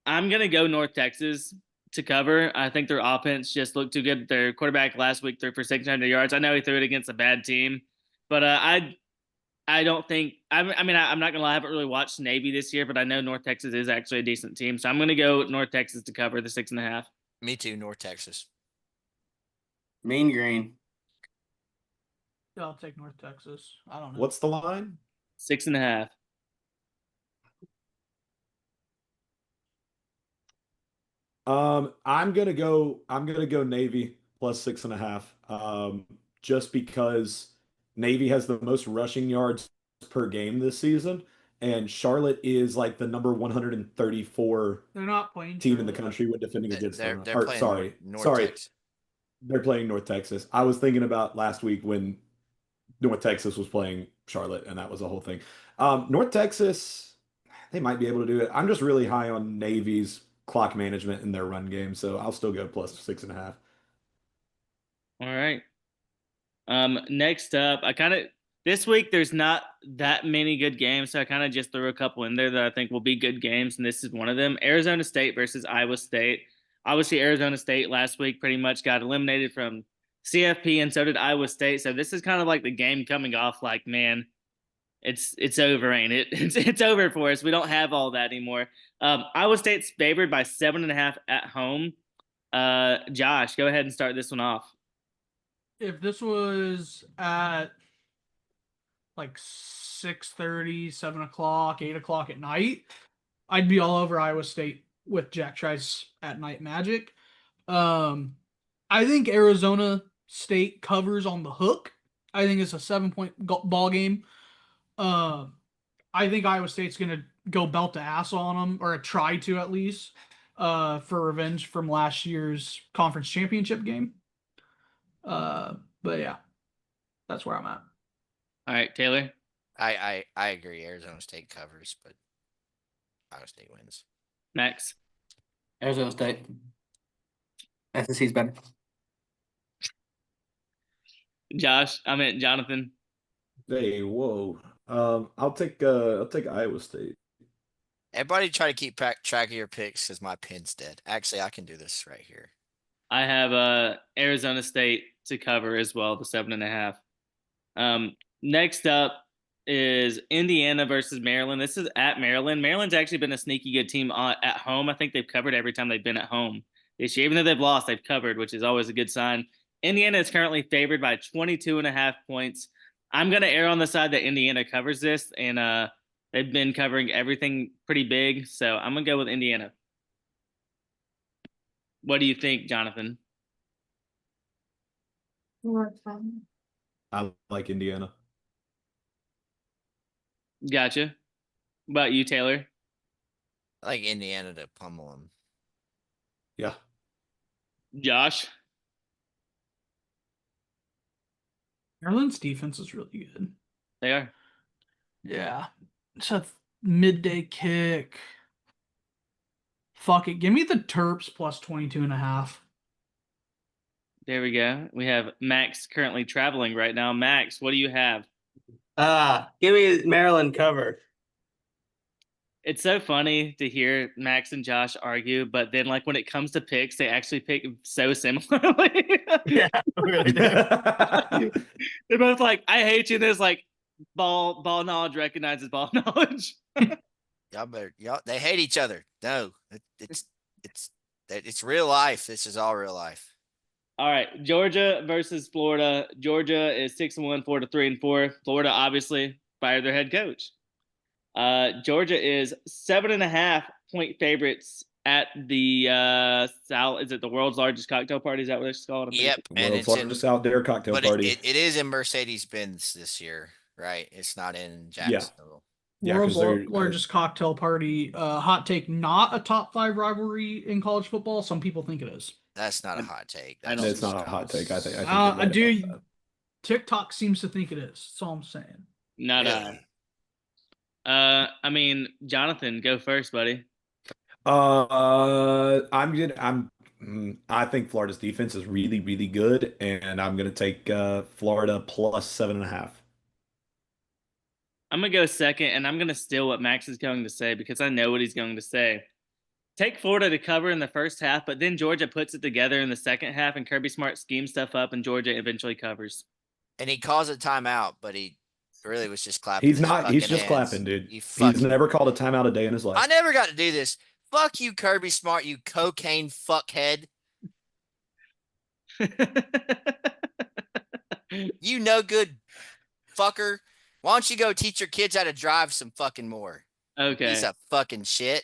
I'm going to go North Texas to cover. I think their offense just looked too good. Their quarterback last week threw for 600 yards. I know he threw it against a bad team, but I don't think I'm not gonna lie. I haven't really watched Navy this year, but I know North Texas is actually a decent team, so I'm gonna go North Texas to cover the 6.5. Me too, North Texas. Mean Green. Yeah, I'll take North Texas. I don't know. What's the line? 6.5. I'm gonna go Navy plus 6.5. Just because Navy has the most rushing yards per game this season, and Charlotte is like the number 134 They're not playing team in the Charlotte. country when defending against They're them. playing Sorry, North sorry, Texas. they're playing North Texas. I was thinking about last week when North Texas was playing Charlotte, and that was the whole thing. North Texas, they might be able to do it. I'm just really high on Navy's clock management in their run game, so I'll still go plus 6.5. All right. Next up, this week there's not that many good games, so I kind of just threw a couple in there that I think will be good games, and this is one of them. Arizona State versus Iowa State. Obviously, Arizona State last week pretty much got eliminated from CFP, and so did Iowa State. So this is kind of like the game coming off like, man, it's over, ain't it? It's over for us. We don't have all that anymore. Iowa State's favored by 7.5 at home. Josh, go ahead and start this one off. If this was at like 6:30, 7 o'clock, 8 o'clock at night, I'd be all over Iowa State with Jack Trice at night magic. I think Arizona State covers on the hook. I think it's a 7-point ball game. I think Iowa State's going to go belt to ass on them, or try to at least, for revenge from last year's conference championship game. But yeah, that's where I'm at. All right, Taylor. I agree. Arizona State covers, but Iowa State wins. Max. Arizona State. SEC's better. Josh. I meant Jonathan. Hey, whoa. I'll take Iowa State. Everybody try to keep track of your picks because my pin's dead. Actually, I can do this right here. I have Arizona State to cover as well, the 7.5. Next up is Indiana versus Maryland. This is at Maryland. Maryland's actually been a sneaky good team at home. I think they've covered every time they've been at home this year. Even though they've lost, they've covered, which is always a good sign. Indiana is currently favored by 22.5 points. I'm going to err on the side that Indiana covers this, and they've been covering everything pretty big, so I'm going to go with Indiana. What do you think, Jonathan? I like Indiana. Gotcha. What about you, Taylor? I like Indiana to pummel them. Yeah. Josh? Maryland's defense is really good. They are. Yeah. It's a midday kick. Fuck it. Give me the Terps plus 22.5. There we go. We have Max currently traveling right now. Max, what do you have? Give me Maryland cover. It's so funny to hear Max and Josh argue, but then like when it comes to picks, they actually pick so similarly. Yeah, really do. They're both like, I hate you. There's like, ball knowledge recognizes ball knowledge. Y'all they hate each other. No, it's real life. This is all real life. All right, Georgia versus Florida. Georgia is 6-1, Florida 3-4. Florida obviously fired their head coach. Georgia is 7.5-point favorites at the South. Is it the world's largest cocktail party? Is that what it's called? Yep, and World's it's largest outdoor cocktail but party. it is in Mercedes-Benz this year, right? It's not in Yeah. Jacksonville. Yeah, World's because they're largest cocktail party. Hot take, not a top 5 rivalry in college football. Some people think it is. That's not a hot take. I don't- it's not a hot take. I think you're I right do. about TikTok seems to think it is. That's all I'm saying. Not Really? I mean, Jonathan, go first, buddy. I think Florida's defense is really, really good, and I'm gonna take Florida plus 7.5. I'm gonna go second, and I'm gonna steal what Max is going to say because I know what he's going to say. Take Florida to cover in the first half, but then Georgia puts it together in the second half, and Kirby Smart schemes stuff up, and Georgia eventually covers. And he calls a timeout, but he really was just clapping. He's his not. He's fucking just hands. clapping, dude. You He's never called a timeout a day in his life. I never got to do this. Fuck you, Kirby Smart, you cocaine fuckhead. You no good fucker. Why don't you go teach your kids how to drive some fucking more? Okay. Piece of fucking shit.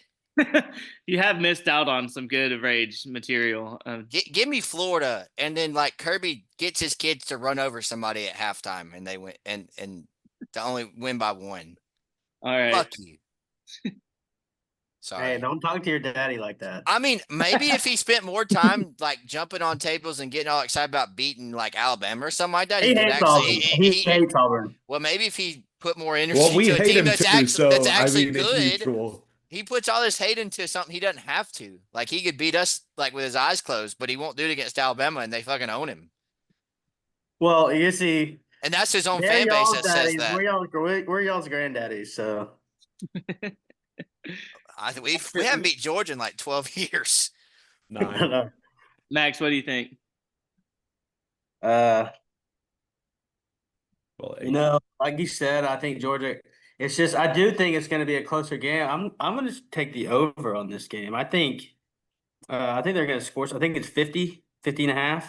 You have missed out on some good rage material. Give me Florida, and then like Kirby gets his kids to run over somebody at halftime, and they win, and to only win by 1. All right. Fuck you. Sorry. Hey, don't talk to your daddy like that. I mean, maybe if he spent more time like jumping on tables and getting all excited about beating like Alabama or something like that, He could hates actually. Auburn. He hates Auburn. Well, maybe if he put more energy Well, we to a hate team him that's too, actually, so that's actually I mean, it's good, mutual. he puts all this hate into something he doesn't have to. Like he could beat us like with his eyes closed, but he won't do it against Alabama, and they fucking own him. Well, you see, And that's his own they're fan base y'all's that says daddies. that. We're y'all's granddaddies, so We haven't beat Georgia in like 12 years. 9. Max, what do you think? uh, Well, 8. you know, like you said, I think Georgia. It's just I do think it's going to be a closer game. I'm going to take the over on this game. I think they're going to score. I think it's 50.5.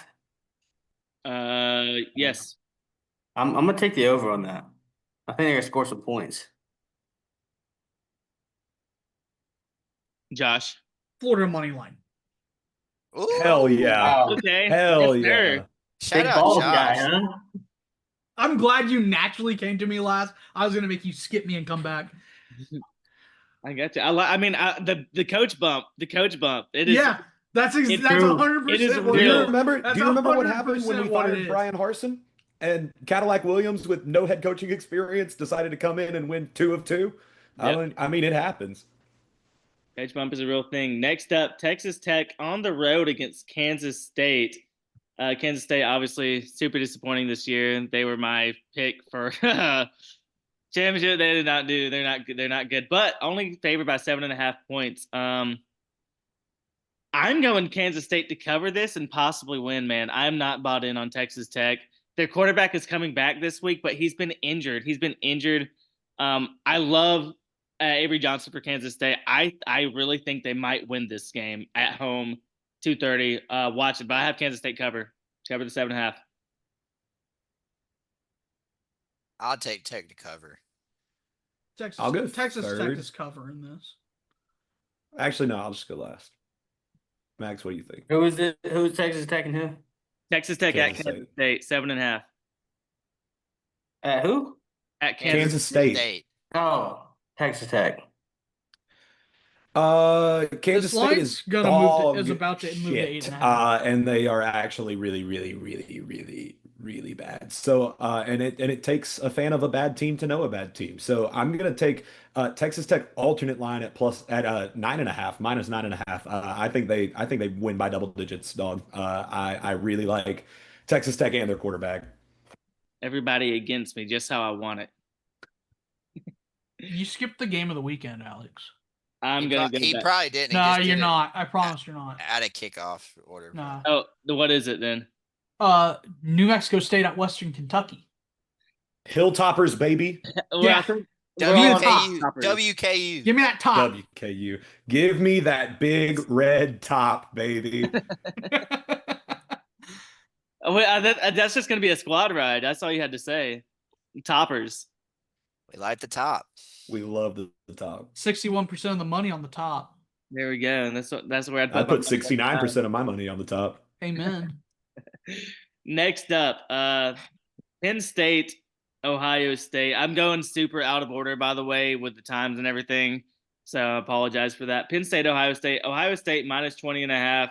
Yes. I'm going to take the over on that. I think they're going to score some points. Josh. Florida money line. Ooh, Hell yeah. Wow. Okay. Hell Yes, sir. yeah. Shout Big out balls Josh. guy, huh? I'm glad you naturally came to me last. I was gonna make you skip me and come back. I got you. I mean, the coach bump. The coach bump. It is. Yeah, that's It's 100%. It is what Do it you real. is. remember? That's Do you remember what happened when 100% we what it fired is. Brian Harsin and Cadillac Williams, with no head coaching experience, decided to come in and win 2 of 2? Yep. I mean, it happens. Coach bump is a real thing. Next up, Texas Tech on the road against Kansas State. Kansas State obviously super disappointing this year. They were my pick for championship. They did not do. They're not good. They're not good, but only favored by 7.5 points. I'm going Kansas State to cover this and possibly win. Man, I'm not bought in on Texas Tech. Their quarterback is coming back this week, but he's been injured. I love Avery Johnson for Kansas State. I really think they might win this game at home, 2:30. Watch it, but I have Kansas State cover the 7.5. I'll take Tech to cover. Texas, I'll go Texas Tech third. is covering this. Actually, no, I'll just go last. Max, what do you think? Who is it? Who's Texas Tech and who? Texas Tech Kansas at Kansas State, 7.5. Who? At Kansas State. Oh, Texas Tech. Kansas This State line's is gonna dog is about to move to shit, 8.5. and they are actually really, really, really, really, really bad. So, and it takes a fan of a bad team to know a bad team. So, I'm gonna take Texas Tech alternate line at 9.5, minus 9.5. I think they win by double digits, dog. I really like Texas Tech and their quarterback. Everybody against me, just how I want it. You skipped the game of the weekend, Alex. I'm gonna go He back. probably didn't. He No, just did you're it not. I promise you're not. At a kickoff order. Nah. Oh, what is it then? New Mexico State at Western Kentucky. Hilltoppers, baby. Well, Yeah. I think we're all on WKU. toppers. WKU. Give me that top. WKU. Give me that big red top, baby. Oh, wait, that's just gonna be a squad ride. That's all you had to say. Toppers. We like the top. We love the top. 61% of the money on the top. There we go. And that's where I'd I put my put 69% of my money on the top. Amen. Next up, Penn State, Ohio State. I'm going super out of order, by the way, with the times and everything. So I apologize for that. Penn State, Ohio State. Ohio State minus 20.5.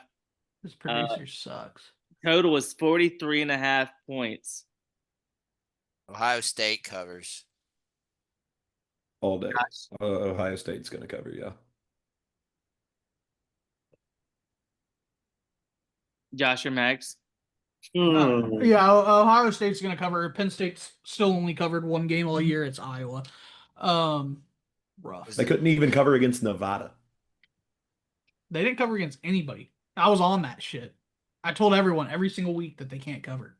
This producer sucks. Total was 43.5 points. Ohio State covers. All day. Ohio State's going to cover, yeah. Josh or Max? Yeah, Ohio State's going to cover. Penn State's still only covered one game all year. It's Iowa. Rough. They couldn't even cover against Nevada. They didn't cover against anybody. I was on that shit. I told everyone every single week that they can't cover.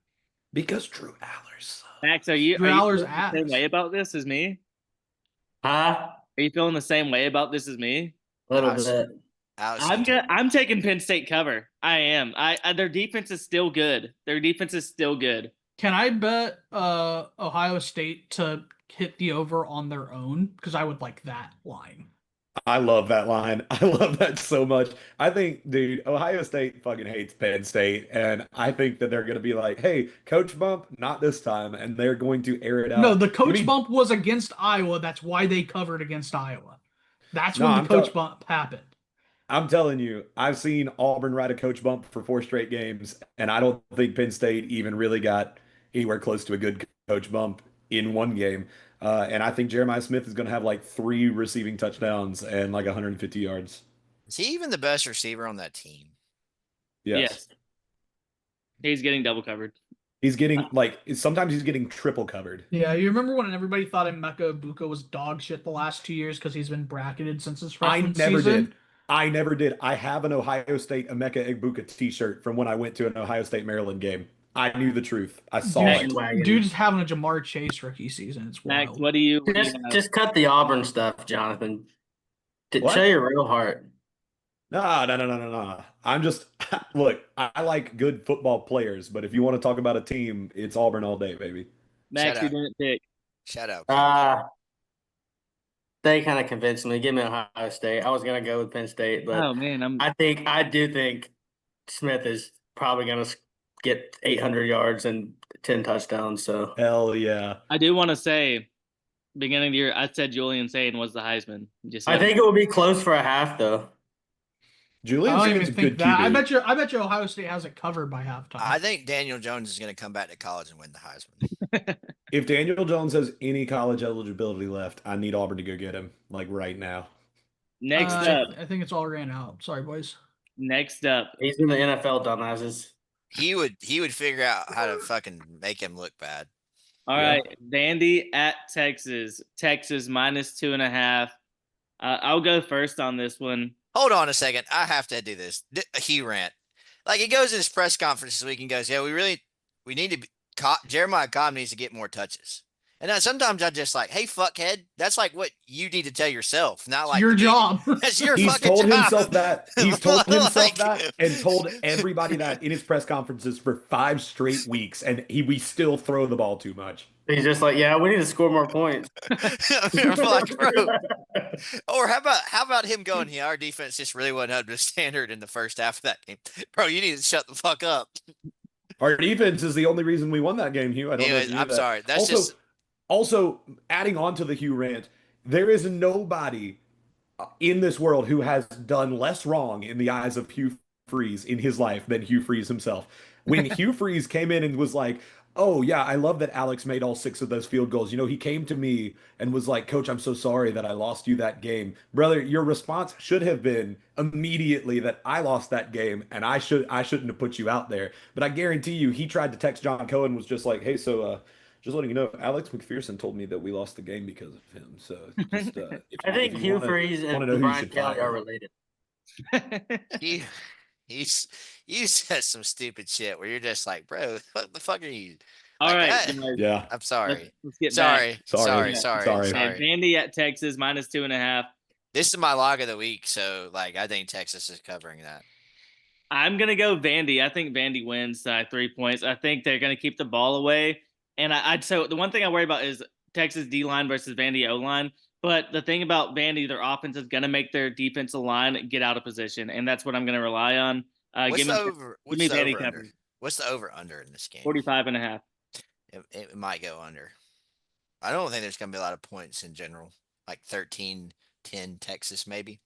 Because Drew Allers. Max, are you Drew feeling Aller's the same ass. way about this as me? Huh? Are you feeling the same way about this as me? A little Alex- bit. Alex, I'm taking Penn State cover. I am. Their defense is still good. Their defense is still good. Can I bet Ohio State to hit the over on their own? Because I would like that line. I love that line. I love that so much. I think, dude, Ohio State fucking hates Penn State. And I think that they're going to be like, hey, coach bump, not this time. And they're going to air it out. No, the coach bump was against Iowa. That's why they covered against Iowa. That's when the coach bump happened. I'm telling you, I've seen Auburn ride a coach bump for 4 straight games. And I don't think Penn State even really got anywhere close to a good coach bump in one game. And I think Jeremiah Smith is going to have like 3 receiving touchdowns and like 150 yards. is he even the best receiver on that team? Yes. He's getting double covered. He's getting sometimes he's getting triple covered. Yeah, you remember when everybody thought Emeka Egbuka was dog shit the last 2 years because he's been bracketed since his freshman season? I never did. I have an Ohio State Emeka Egbuka t-shirt from when I went to an Ohio State Maryland game. I knew the truth. I saw it. Dude's having a Jamar Chase rookie season. It's wild. Max, what do you Just cut the Auburn stuff, Jonathan. Show your real heart. No. I'm just look. I like good football players, but if you want to talk about a team, it's Auburn all day, baby. Max, you didn't pick. Shout out. They kind of convinced me. Give me Ohio State. I was gonna go with Penn State, but Oh man, I do think Smith is probably gonna get 800 yards and 10 touchdowns. So hell yeah. I do want to say, beginning of the year, I said Julian Sane was the Heisman. I think it will be close for a half, though. Julian I don't Sane's even a think good that. QB. I bet you Ohio State has it covered by halftime. I think Daniel Jones is going to come back to college and win the Heisman. If Daniel Jones has any college eligibility left, I need Auburn to go get him like right now. Next up, I think it's all ran out. Sorry, boys. Next up, he's in the NFL, dumbasses. He would figure out how to fucking make him look bad. All right, Vandy at Texas. Texas minus 2.5. I'll go first on this one. Hold on a second. I have to do this. Hugh rant. Like he goes in his press conference this week and goes, "Yeah, we need to. Jeremiah Cobb needs to get more touches." And then sometimes I just like, "Hey, fuckhead, that's like what you need to tell yourself, not like your job." That's your He's fucking told job. himself that. He's told himself Like- that and told everybody that in his press conferences for 5 straight weeks, and we still throw the ball too much. He's just like, yeah, we need to score more points. Like, bro. Or how about him going, yeah, our defense just really wasn't up to standard in the first half of that game. Bro, you need to shut the fuck up. Our defense is the only reason we won that game, Hugh. I don't know Anyways, if you knew I'm that. sorry. That's Also, adding on to the Hugh rant, there is nobody in this world who has done less wrong in the eyes of Hugh Freeze in his life than Hugh Freeze himself. When Hugh Freeze came in and was like, "Oh yeah, I love that Alex made all 6 of those field goals." You know, he came to me and was like, "Coach, I'm so sorry that I lost you that game." Brother, your response should have been immediately that I lost that game and I shouldn't have put you out there. But I guarantee you, he tried to text John Cohen, was just like, "Hey, so just letting you know, Alex McPherson told me that we lost the game because of him." So just, I think Hugh Freeze and Brian Kelly are related. you said some stupid shit where you're just like, bro, what the fuck are you? All Like, right, guys, Yeah. I'm sorry. let's get back. Sorry. Yeah. Sorry. And Vandy at Texas -2.5. This is my log of the week, so like I think Texas is covering that. I'm gonna go Vandy. I think Vandy wins by 3 points. I think they're gonna keep the ball away. And I'd so the one thing I worry about is Texas D line versus Vandy O line. But the thing about Vandy, their offense is gonna make their defensive line get out of position, and that's what I'm gonna rely on. What's Give the me over? give What's me the Vandy over under? covering What's the over under in this game? 45.5. It might go under. I don't think there's gonna be a lot of points in general. Like 13-10 Texas, maybe.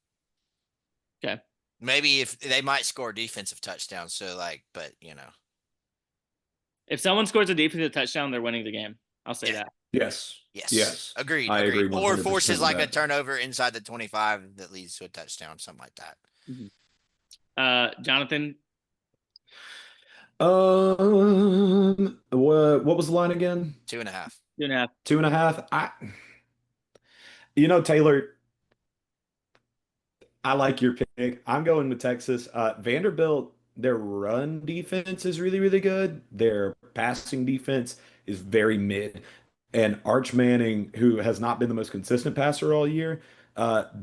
Okay. Maybe if they might score defensive touchdowns. So like, but If someone scores a defensive touchdown, they're winning the game. I'll say Yeah. that. Yes. yes, Yes. agreed. I agree Or 100% forces with like a that. turnover inside the 25 that leads to a touchdown, something like that. Jonathan, What was the line again? 2.5. 2.5. 2.5. Taylor, I like your pick. I'm going with Texas. Vanderbilt, their run defense is really, really good. Their passing defense is very mid. And Arch Manning, who has not been the most consistent passer all year,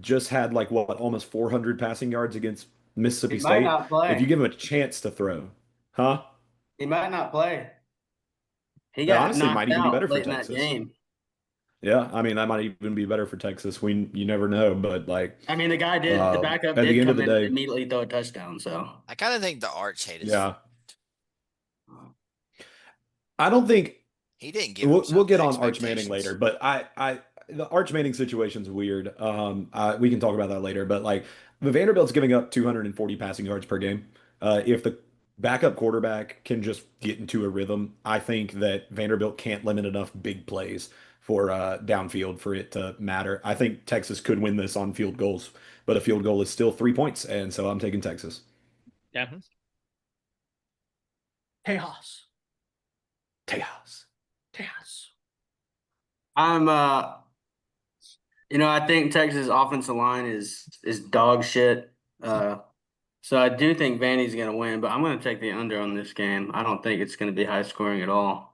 just had like what, almost 400 passing yards against Mississippi He might State. not If you play. give him a chance to throw, huh? He might not play. He It got honestly might knocked even be better out for late in that Texas. game. Yeah, I mean that might even be better for Texas. You never know, but like I mean, the backup at the did end of come the in and day, immediately throw a touchdown. So I kind of think the Arch hate is. yeah. I don't think He didn't give we'll himself get the on Arch Manning expectations. later, but the Arch Manning situation's weird. We can talk about that later, but like the Vanderbilt's giving up 240 passing yards per game. If the backup quarterback can just get into a rhythm, I think that Vanderbilt can't limit enough big plays for downfield for it to matter. I think Texas could win this on field goals, but a field goal is still 3 points, and so I'm taking Texas. Yeah. Tejas. Tejas. Tejas. I'm I think Texas offensive line is dog shit. So I do think Vandy's gonna win, but I'm gonna take the under on this game. I don't think it's gonna be high scoring at all.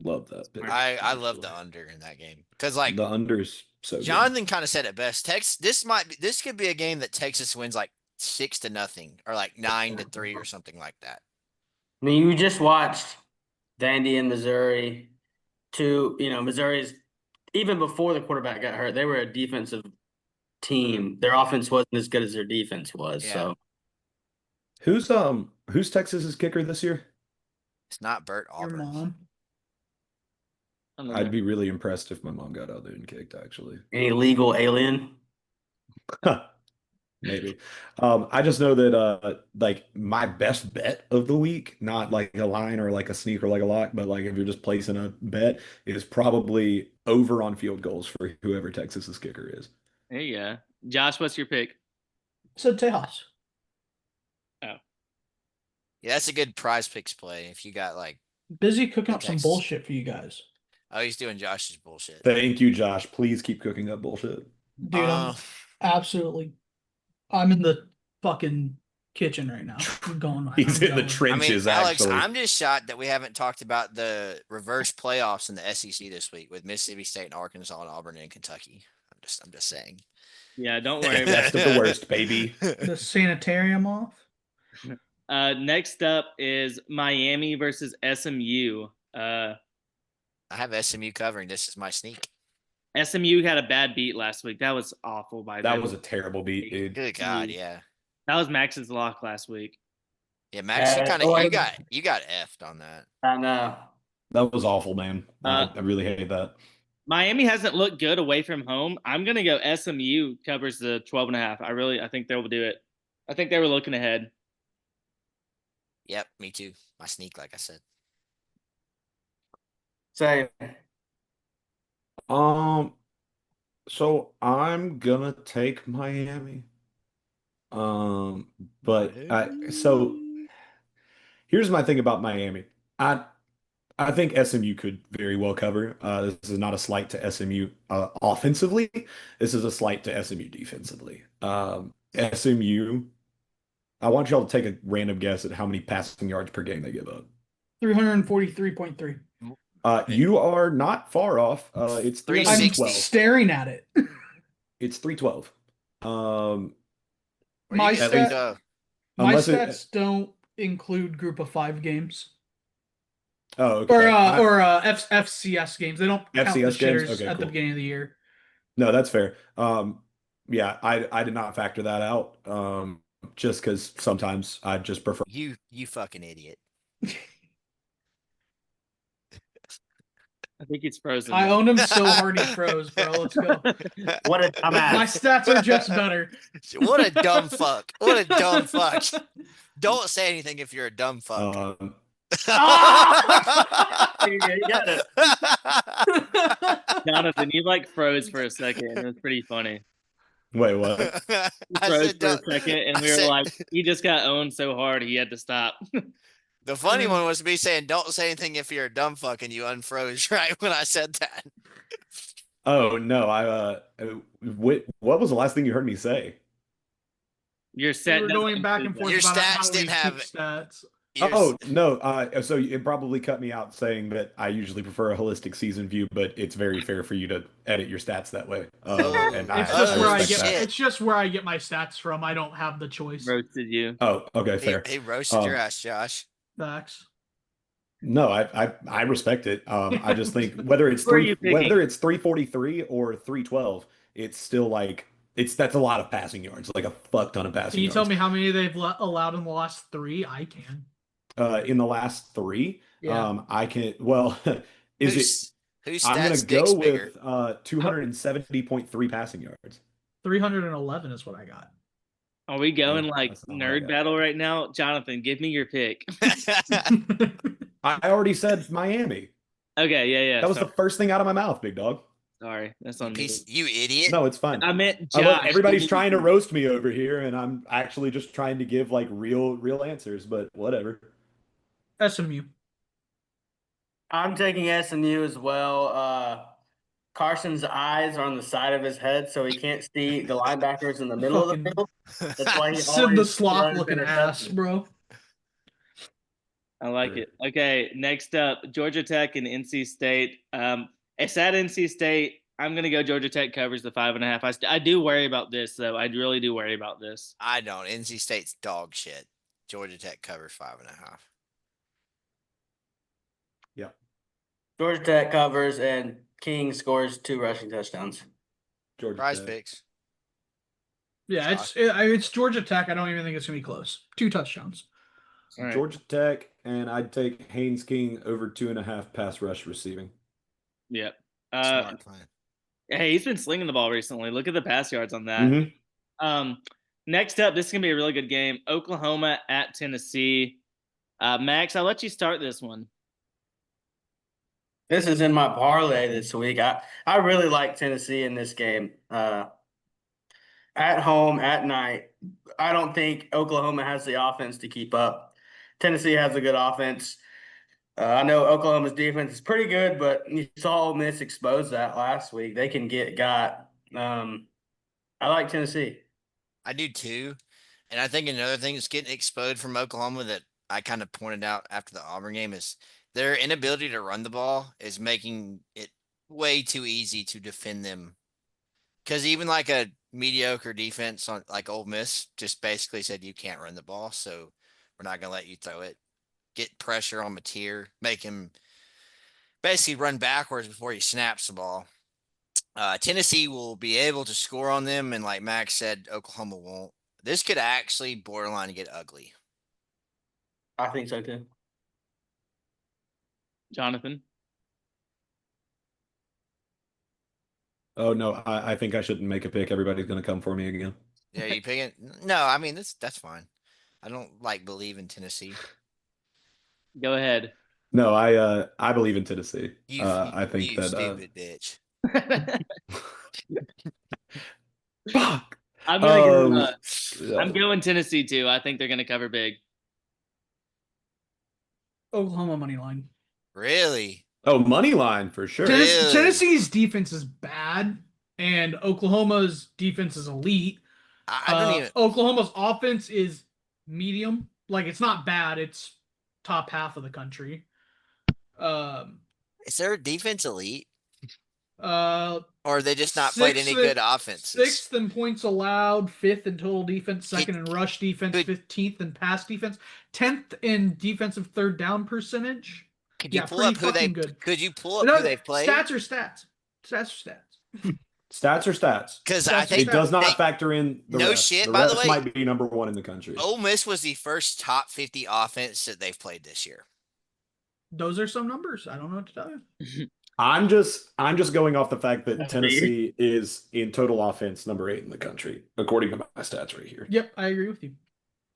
Love that pick. I love the under in that game because like The under's so good. Jonathan kind of said it best. This could be a game that Texas wins like 6-0 or like 9-3 or something like that. I mean, you just watched Vandy and Missouri. Missouri's even before the quarterback got hurt, they were a defensive team. Their offense wasn't as good as their defense was. Yeah. So Who's Texas's kicker this year? It's not Burt Your Auburn. mom. I'd be really impressed if my mom got out there and kicked, actually. any legal alien. Maybe. I just know that like my best bet of the week, not like a line or like a sneak or like a lock, but like if you're just placing a bet, is probably over on field goals for whoever Texas's kicker is. There you go. Josh, what's your pick? So Tejas. Yeah, that's a good prize picks play if you got like. Busy cooking up Texas. some bullshit for you guys. Oh, he's doing Josh's bullshit. Thank you, Josh. Please keep cooking up bullshit. Dude, I'm in the fucking kitchen right now. I'm going. He's I'm in the going. trenches, Alex, actually. I'm just shocked that we haven't talked about the reverse playoffs in the SEC this week with Mississippi State and Arkansas and Auburn and Kentucky. I'm just saying. Yeah, don't worry about Best of the worst, baby. The sanitarium off. Next up is Miami versus SMU. I have SMU covering. This is my sneak. SMU had a bad beat last week. That was awful by them. That was a terrible beat, dude. Good God, yeah. That was Max's lock last week. Yeah, Max, you got effed on that. I know. That was awful, man. I really hate that. Miami hasn't looked good away from home. I'm gonna go SMU covers the 12.5. I think they will do it. I think they were looking ahead. Yep, me too. My sneak, like I said. Same. So I'm gonna take Miami. But so here's my thing about Miami. I think SMU could very well cover. This is not a slight to SMU offensively. This is a slight to SMU defensively. SMU, I want y'all to take a random guess at how many passing yards per game they give up. 343.3. You are not far off. It's I'm 360. staring at it. It's 312. Where My you get stat- 312? My Unless it- stats don't include group of 5 games. Oh, okay. FCS games. They don't count the FCS games? shitters Okay, at the cool. beginning of the year. No, that's fair. Yeah, I did not factor that out. Just because sometimes I just prefer. You fucking idiot. I think he's frozen. I though. owned him so hard he froze, bro. Let's go. What a My dumbass. stats are just better. What a dumb fuck. What a dumb fuck. Don't say anything if you're a dumb fuck. You got it. Jonathan, you like froze for a second. It was pretty funny. Wait, what? You I froze said for a don't- second, and I we were said- like, he just got owned so hard he had to stop. The funny one was me saying, "Don't say anything if you're a dumb fuck," and you unfroze right when I said that. Oh no, what was the last thing you heard me say? Your We set were doesn't going back and include forth Your about how stats we didn't have- keep stats. Oh no, so it probably cut me out saying that I usually prefer a holistic season view, but it's very fair for you to edit your stats that way. And It's just where I respect get. that. It's just where I get my stats from. I don't have the choice. that. Roasted you. Oh, okay, fair. He roasted your ass, Josh. Facts. No, I respect it. I just think whether it's Who are you picking? 343 or 312, it's still like that's a lot of passing yards, like a fuck ton of passing Can you yards. tell me how many they've allowed in the last 3? I can. In the last 3, Yeah. I can. Well, is it? Whose I'm gonna stats sticks go bigger? with 270.3 passing yards. 311 is what I got. Are we going Yeah, like that's not what I nerd got. battle right now? Jonathan, give me your pick. I already said Miami. Okay, yeah. That was the first thing out of my mouth, big dog. Sorry, that's You on me. you idiot. No, it's fine. I meant Look, Josh. everybody's trying to roast me over here, and I'm actually just trying to give like real answers, but whatever. SMU. I'm taking SMU as well. Carson's eyes are on the side of his head, so he can't see the linebackers in the middle of the Fucking field. That's why he Sid the always sloth runs looking ass, interceptions. bro. I like it. Okay, next up, Georgia Tech and NC State. It's at NC State. I'm gonna go Georgia Tech covers the 5.5. I do worry about this though. I really do worry about this. I don't. NC State's dog shit. Georgia Tech covers 5.5. Yeah. Georgia Tech covers, and King scores 2 rushing touchdowns. Georgia Prize Tech. picks. Yeah, it's Georgia Tech. I don't even think it's gonna be close. 2 touchdowns. All right. Georgia Tech, and I'd take Haynes King over 2.5 pass rush receiving. Yep. Smart plan. Hey, he's been slinging the ball recently. Look at the pass yards on that. Mm-hmm. Next up, this is gonna be a really good game. Oklahoma at Tennessee. Max, I'll let you start this one. This is in my parlay this week. I really like Tennessee in this game. At home, at night. I don't think Oklahoma has the offense to keep up. Tennessee has a good offense. I know Oklahoma's defense is pretty good, but you saw Ole Miss expose that last week. They can get got. I like Tennessee. I do too. And I think another thing that's getting exposed from Oklahoma that I kind of pointed out after the Auburn game is their inability to run the ball is making it way too easy to defend them. Because even like a mediocre defense on like Ole Miss just basically said you can't run the ball, so we're not gonna let you throw it. Get pressure on Mateer, make him basically run backwards before he snaps the ball. Tennessee will be able to score on them, and like Max said, Oklahoma won't. This could actually borderline get ugly. I think so too. Jonathan. Oh no, I think I shouldn't make a pick. Everybody's gonna come for me again. Yeah, you picking? No, I mean that's fine. I don't like believe in Tennessee. Go ahead. No, I believe in Tennessee. I think you that stupid bitch. fuck. I'm gonna go, Yeah. I'm going Tennessee too. I think they're gonna cover big. Oklahoma money line. Really? Oh, money line for sure. Really? Tennessee's defense is bad, and Oklahoma's defense is elite. I don't even. Oklahoma's offense is medium. Like, it's not bad. It's top half of the country. Is their defense elite? Uh, Or are they just not played any good offenses? Sixth in points allowed, fifth in total defense, second in rush defense, 15th in pass defense, 10th in defensive third down percentage. Could you pull up who they? Good. Could you pull up who they've played? Stats are stats. Stats are stats. Stats are stats. Because I think it does not factor in the no rest. shit. The By rest the way, might be number one in the country. Ole Miss was the first top 50 offense that they've played this year. Those are some numbers. I don't know what to tell you. I'm just going off the fact that Tennessee is in total offense number 8 in the country, according to my stats right here. Yep, I agree with you.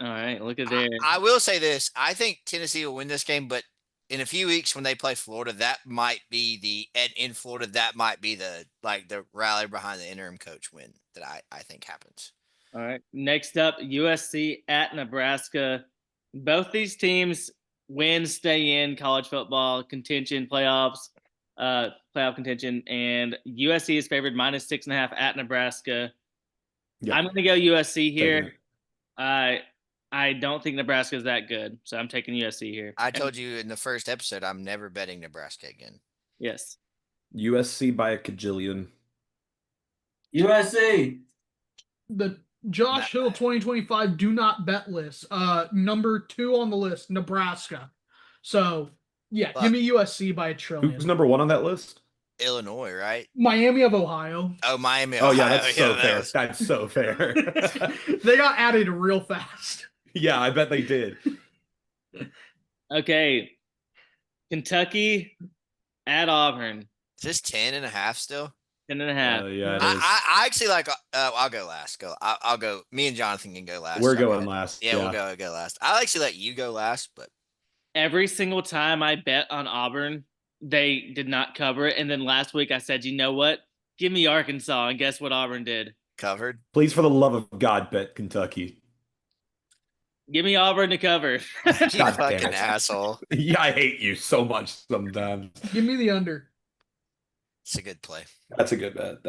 All right, look at there. I will say this. I think Tennessee will win this game, but in a few weeks when they play Florida, that might be in Florida, that might be the rally behind the interim coach win that I think happens. All right. Next up, USC at Nebraska. Both these teams win, stay in college football contention, playoff contention, and USC is favored -6.5 at Nebraska. Yep. I'm going to go USC here. I don't think Nebraska is that good, so I'm taking USC here. I told you in the first episode, I'm never betting Nebraska again. Yes. USC by a cajillion. USC. The Josh Hill 2025 do not bet list. Number 2 on the list, Nebraska. So, yeah, give me USC by a trillion. Who's number 1 on that list? Illinois, right? Miami of Ohio. Oh, Miami. Oh, Ohio. yeah, that's so fair. That's so fair. They got added real fast. Yeah, I bet they did. Okay. Kentucky at Auburn. Is this 10.5 still? 10.5. Yeah, it is. I actually like. I'll go last. I'll go. Me and Jonathan can go last. We're going last. Yeah, we'll go last. I'll actually let you go last, but every single time I bet on Auburn, they did not cover it. And then last week I said, you know what? Give me Arkansas. And guess what Auburn did? Covered. Please, for the love of God, bet Kentucky. Give me Auburn to cover. You fucking asshole. Yeah, I hate you so much sometimes. Give me the under. It's a good play. That's a good bet.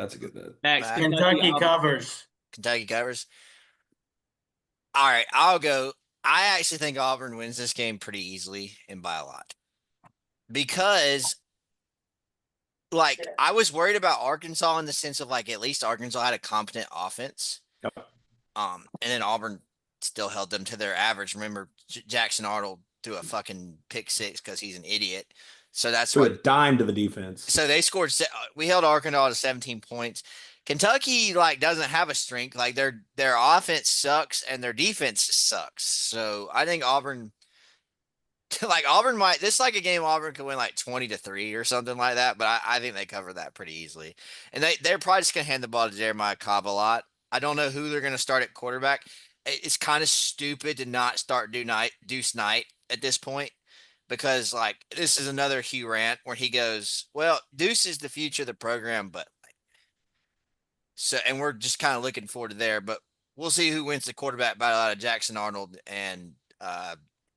Max, Kentucky covers. Kentucky covers. All right, I'll go. I actually think Auburn wins this game pretty easily and by a lot. Because, I was worried about Arkansas in the sense of, at least Arkansas had a competent offense. Yep. And then Auburn still held them to their average. Remember, Jackson Arnold threw a fucking pick 6 because he's an idiot. So that's a dime to the defense. So they scored. We held Arkansas to 17 points. Kentucky doesn't have a strength. Their offense sucks and their defense sucks. So I think Auburn, Auburn might. This is a game Auburn could win 20-3 or something like that. But I think they cover that pretty easily. And they're probably just gonna hand the ball to Jeremiah Cobb a lot. I don't know who they're gonna start at quarterback. It's kind of stupid to not start Deuce Knight at this point. Because this is another Hugh rant where he goes, well, Deuce is the future of the program, but and we're just kind of looking forward to there, but we'll see who wins the quarterback battle out of Jackson Arnold and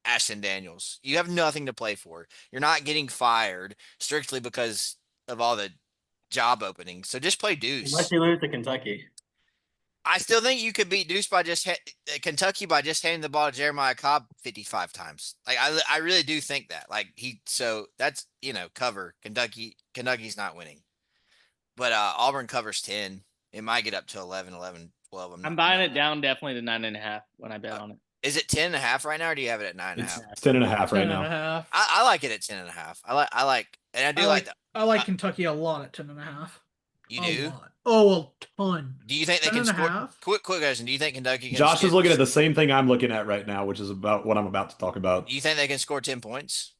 Ashton Daniels. You have nothing to play for. You're not getting fired strictly because of all the job openings. So just play Deuce. Unless you lose to Kentucky. I still think you could beat Deuce by Kentucky by just handing the ball to Jeremiah Cobb 55 times. I really do think that. So that's cover. Kentucky's not winning, but Auburn covers 10. It might get up to 11, 12. I'm buying it down definitely to 9.5 when I bet on it. Is it 10.5? Right now, or do you have it at 9.5? It's 10.5 right now. I like it at 10.5. I like, and I do like that. I like Kentucky a lot at 10.5. You do? Lot. Oh, a ton. Do you think they can score? Quick question. Do you think Kentucky can Josh is looking at the same thing I'm looking at right now, which is about what I'm about to talk about. Do you think they can score 10 points?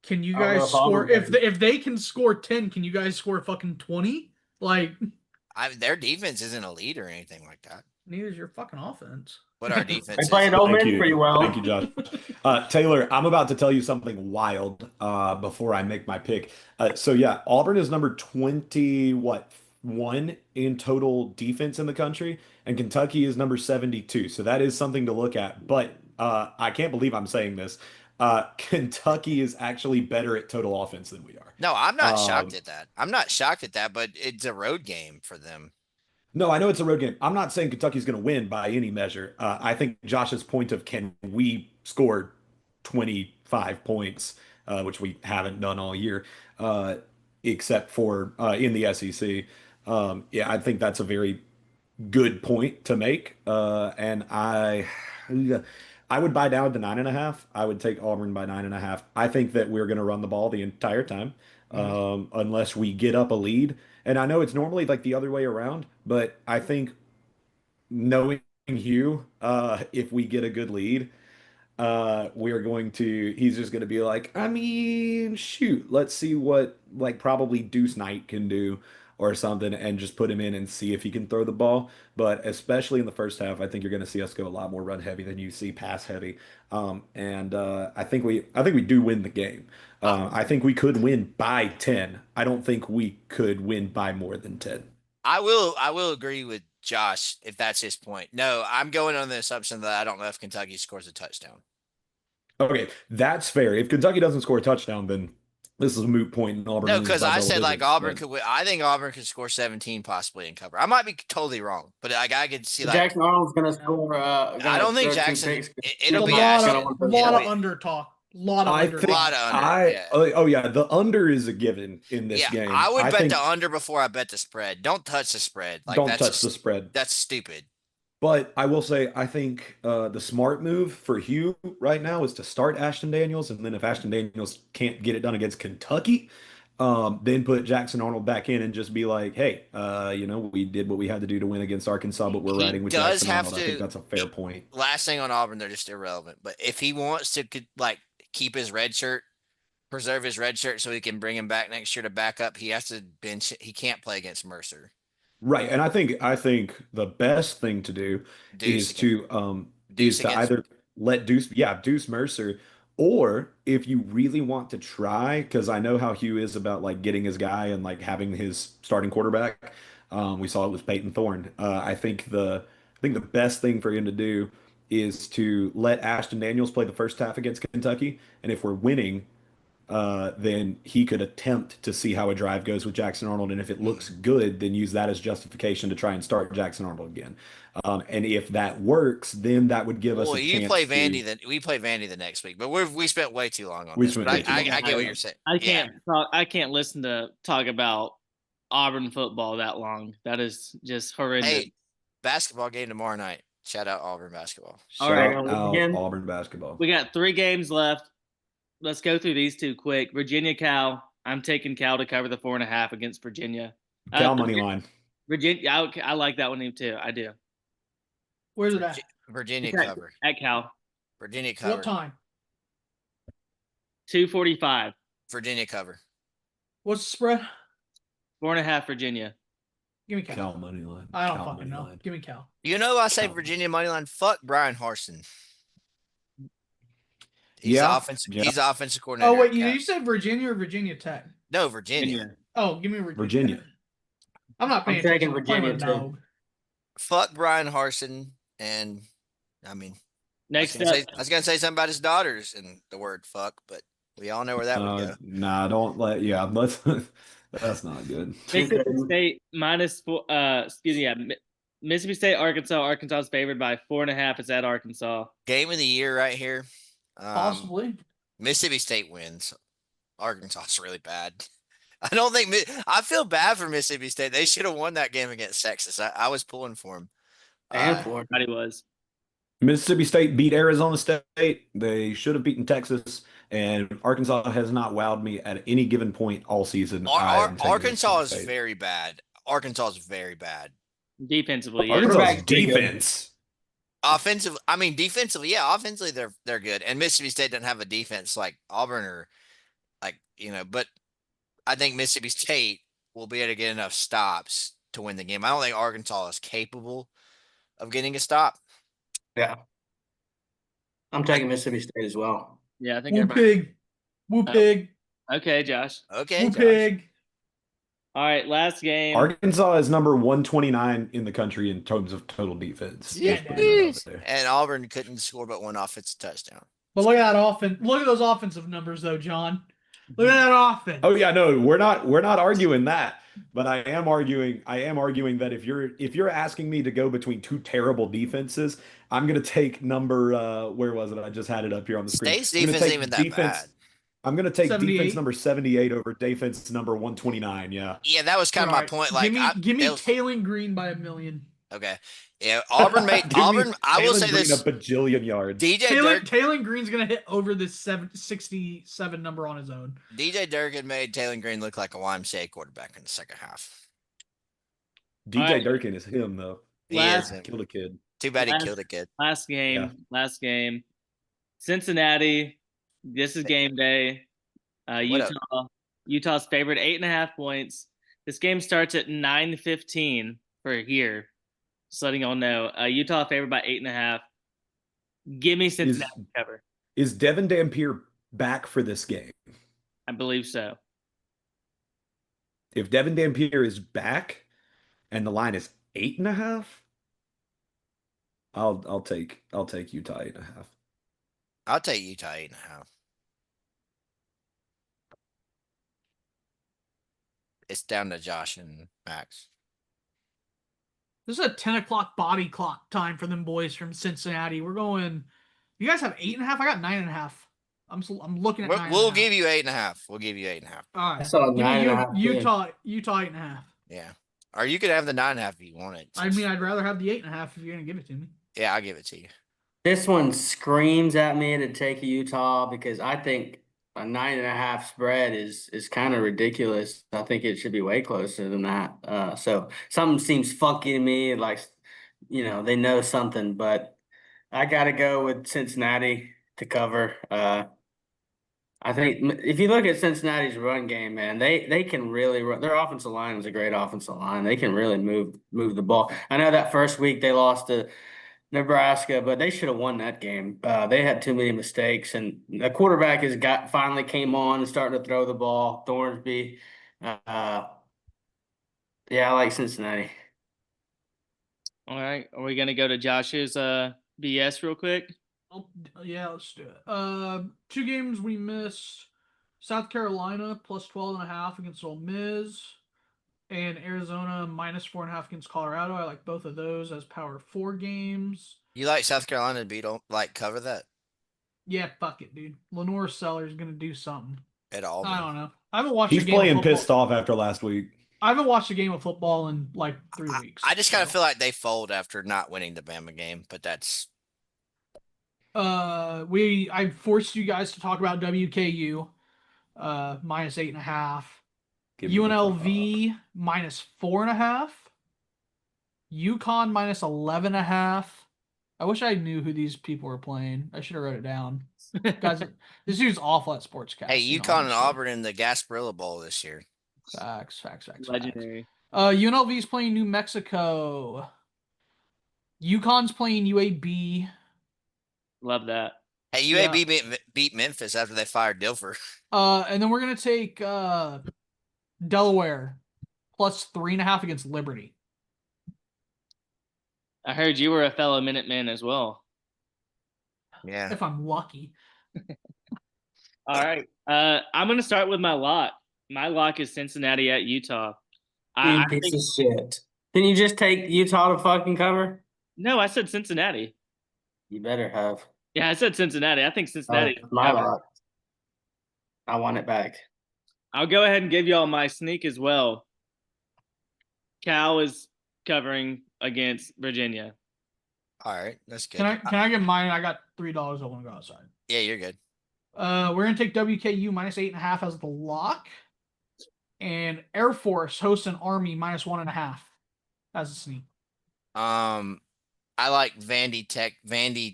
Can you guys score? If they can score 10, can you guys score fucking 20? Their defense isn't elite or anything like that. Neither is your fucking offense. But our defense they played Ole Miss pretty well. Thank you, Josh. Taylor, I'm about to tell you something wild before I make my pick. Auburn is number 1 in total defense in the country, and Kentucky is number 72. So that is something to look at. But I can't believe I'm saying this. Kentucky is actually better at total offense than we are. No, I'm not shocked at that. I'm not shocked at that, but it's a road game for them. No, I know it's a road game. I'm not saying Kentucky's going to win by any measure. I think Josh's point of can we score 25 points, which we haven't done all year, except for in the SEC. Yeah, I think that's a very good point to make. And I would buy down to 9.5. I would take Auburn by 9.5. I think that we're going to run the ball the entire time, unless we get up a lead. And I know it's normally like the other way around, but I think knowing Hugh, if we get a good lead, he's just going to be like, I mean, shoot, let's see what like probably Deuce Knight can do or something and just put him in and see if he can throw the ball. But especially in the first half, I think you're going to see us go a lot more run heavy than you see pass heavy. And I think we do win the game. I think we could win by 10. I don't think we could win by more than 10. I will agree with Josh if that's his point. No, I'm going on the assumption that I don't know if Kentucky scores a touchdown. Okay, that's fair. If Kentucky doesn't score a touchdown, then this is a moot point and Auburn No, wins because by I double said like digits, Auburn but- could win. I think Auburn could score 17 possibly and cover. I might be totally wrong, but I could see like Jackson Arnold's going to score. I don't think Jackson. It'll be a actually. lot it'll of be- under talk. Lot of I under think Lot talk. of under, yeah. oh yeah, the under is a given in this Yeah, game. I would bet think the under before I bet the spread. Don't touch the spread. Like don't that's touch the spread. That's stupid. But I will say, I think the smart move for Hugh right now is to start Ashton Daniels, and then if Ashton Daniels can't get it done against Kentucky, then put Jackson Arnold back in and just be like, hey, we did what we had to do to win against Arkansas, but we're He riding with does Jackson have Arnold. I think that's a fair point. Last thing on Auburn, they're just irrelevant. But if he wants to like keep his red shirt, preserve his red shirt so he can bring him back next year to back up, he has to bench. He can't play against Mercer. Right, and I think the best thing to do Deuce is to Deuce against- either let Deuce Mercer, or if you really want to try, because I know how Hugh is about like getting his guy and like having his starting quarterback. We saw it with Peyton Thorne. I think the best thing for him to do is to let Ashton Daniels play the first half against Kentucky, and if we're winning, then he could attempt to see how a drive goes with Jackson Arnold. And if it looks good, then use that as justification to try and start Jackson Arnold again. And if that works, then that would give us a chance play Vandy we play Vandy the next week, but we spent way too long on this. But I get what you're saying. I can't listen to talk about Auburn football that long. That is just horrendous. Hey, basketball game tomorrow night. Shout out Auburn basketball. All right. Shout out Again? Auburn basketball. We got 3 games left. Let's go through these 2 quick. Virginia, Cal. I'm taking Cal to cover the 4.5 against Virginia. Cal money line. Virginia, I like that one too. I do. Where's it at? Virginia Okay. cover. At Cal. Virginia cover. What time? 2:45. Virginia cover. What's the spread? 4.5 Virginia. Give me Cal. Cal money line. I don't Cal fucking money know. line. Give me Cal. You know, I say Cal. Virginia money line. Fuck Brian Harsin. He's Yeah, offensive. yeah. He's offensive coordinator. Oh wait, at did Cal. you say Virginia or Virginia Tech? No, Virginia. Oh, give me Virginia. I'm not paying I'm taking attention. I'm playing Virginia, with a too. dog. Fuck Brian Harsin, and I mean, Next I up, was gonna say something about his daughters and the word fuck, but we all know where that would go. Nah, don't let. Yeah, let's. That's not good. Mississippi State -4. Mississippi State, Arkansas. Arkansas is favored by 4.5. It's at Arkansas. Game of the year right here. Possibly. Mississippi State wins. Arkansas is really bad. I don't think I feel bad for Mississippi State. They should have won that game against Texas. I was pulling for them. And for it. Everybody was. Mississippi State beat Arizona State. They should have beaten Texas, and Arkansas has not wowed me at any given point all season. Arkansas is very bad. Arkansas is very bad. Defensively, yeah. Arkansas Quarterback's pretty good. defense. Defensively, yeah, offensively they're good. And Mississippi State doesn't have a defense like Auburn or but I think Mississippi State will be able to get enough stops to win the game. I don't think Arkansas is capable of getting a stop. Yeah. I'm taking Mississippi State as well. Yeah, I think Woo everybody. pig. Woo pig. Okay, Josh. Okay, Woo Josh. pig. All right, last game. Arkansas is number 129 in the country in terms of total defense. Yeah, Just putting it out there. And Auburn couldn't score but one offensive touchdown. But look at that offense. Look at those offensive numbers though, John. Look at that offense. Oh yeah, no, we're not arguing that. But I am arguing that if you're asking me to go between two terrible defenses, I'm gonna take number where was it? I just had it up here on the screen. State's I'm gonna defense ain't even take that defense. bad. I'm gonna take defense 78. number 78 over defense number 129. Yeah. Yeah, that was kind All of my right. point. Give Like me give me it was Taylen Green by 1,000,000. okay. Yeah, Auburn made Give me Auburn. I will Jalen say Green a this: bajillion yards. DJ Dirk, Taylen Green's gonna hit over this 67 number on his own. DJ Durkin made Taylor Green look like a YMCA quarterback in the second half. All DJ right, Durkin is him though. He is. Killed a kid. Too bad he last killed a kid. last Yeah. game, last game. Cincinnati. This is game day. What up? Utah's favored 8.5 points. This game starts at 9:15 for here. Just letting y'all know. Utah favored by 8.5. Give me Cincinnati to cover. Is Devin Dampier back for this game? I believe so. If Devin Dampier is back and the line is 8.5, I'll take Utah 8.5. I'll take Utah 8.5. It's down to Josh and Max. This is a 10 o'clock body clock time for them boys from Cincinnati. We're going. You guys have 8.5. I got 9.5. I'm looking at 9.5. We'll give you 8.5. We'll give you 8.5. All I right. saw Give me 9.5. Utah 8.5. Yeah. Or you could have the 9.5 if you want it. I mean, I'd rather have the 8.5 if you're gonna give it to me. Yeah, I'll give it to you. This one screams at me to take Utah because I think a 9.5 spread is kind of ridiculous. I think it should be way closer than that. So something seems funky to me, like they know something, but I gotta go with Cincinnati to cover. I think if you look at Cincinnati's run game, man, they can really run. Their offensive line is a great offensive line. They can really move the ball. I know that first week they lost to Nebraska, but they should have won that game. They had too many mistakes, and the quarterback finally came on and started to throw the ball. Thornsby, yeah, I like Cincinnati. All right. Are we gonna go to Josh's BS real quick? Oh, yeah, let's do it. 2 games we missed. South Carolina plus 12.5 against Ole Miss, and Arizona minus 4.5 against Colorado. I like both of those as Power 4 games. You like South Carolina to beat, cover that Yeah, fuck it, dude. Lenore Seller's gonna do something. at all? I don't know. I haven't watched. He's a game of playing football. pissed off after last week. I haven't watched a game of football in like 3 weeks. I just kind of feel like they fold after not winning the Bama game, but that's I forced you guys to talk about WKU, minus 8.5. Give me the UNLV minus 4.5. UConn minus 11.5. I wish I knew who these people were playing. I should have wrote it down. Guys, this dude's awful at sportscast. hey, UConn and Auburn in the Gasparilla Bowl this year. Facts. Legendary. UNLV's playing New Mexico. UConn's playing UAB. Love that. Hey, UAB beat Memphis after they fired Dilfer. And then we're gonna take Delaware plus 3.5 against Liberty. I heard you were a fellow Minuteman as well. Yeah. If I'm lucky. All right. I'm gonna start with my lock. My lock is Cincinnati at Utah. I Piece think, of shit. Didn't you just take Utah to fucking cover? no, I said Cincinnati. You better have. Yeah, I said Cincinnati. I think Cincinnati. My luck. I want it back. I'll go ahead and give y'all my sneak as well. Cal is covering against Virginia. All right, that's good. Can I get mine? I got $3. I want to go outside. Yeah, you're good. We're gonna take WKU minus 8.5 as the lock, and Air Force hosting Army minus 1.5 as a sneak. I like Vandy,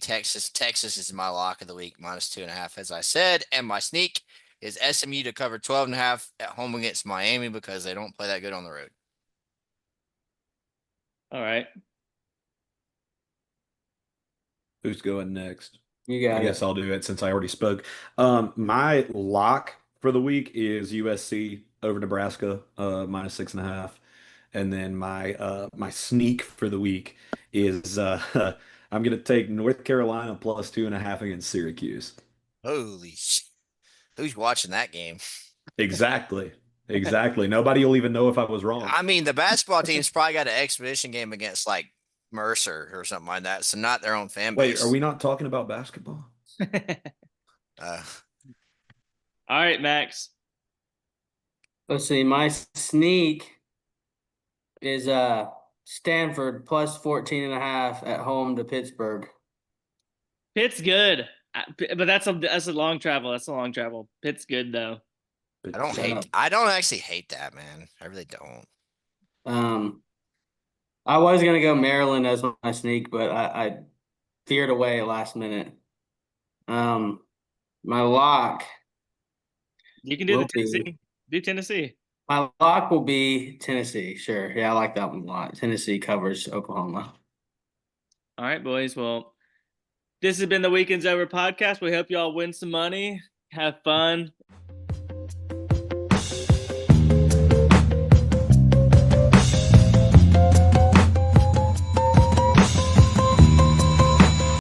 Texas. Texas is my lock of the week, minus 2.5, as I said. And my sneak is SMU to cover 12.5 at home against Miami because they don't play that good on the road. All right. Who's going next? You got I guess I'll do it since I already spoke. My lock for the week is USC over Nebraska, minus 6.5. And then my sneak for the week is I'm gonna take North Carolina plus 2.5 against Syracuse. Holy shit. Who's watching that game? Exactly. Exactly. Nobody will even know if I was wrong. I mean, the basketball team's probably got an exhibition game against like Mercer or something like that, so not their own fan Wait, base. are we not talking about basketball? Uh, All right, Max. Let's see. My sneak is Stanford plus 14.5 at home to Pittsburgh. Pitt's good, but that's a long travel. That's a long travel. Pitt's good though. I don't Shut up. I don't actually hate that, man. I really don't. I was gonna go Maryland as my sneak, but I veered away last minute. My lock You can do the will Tennessee. be Do Tennessee. my lock will be Tennessee. Sure, yeah, I like that one a lot. Tennessee covers Oklahoma. All right, boys. Well, this has been the Weekends Over podcast. We hope y'all win some money, have fun,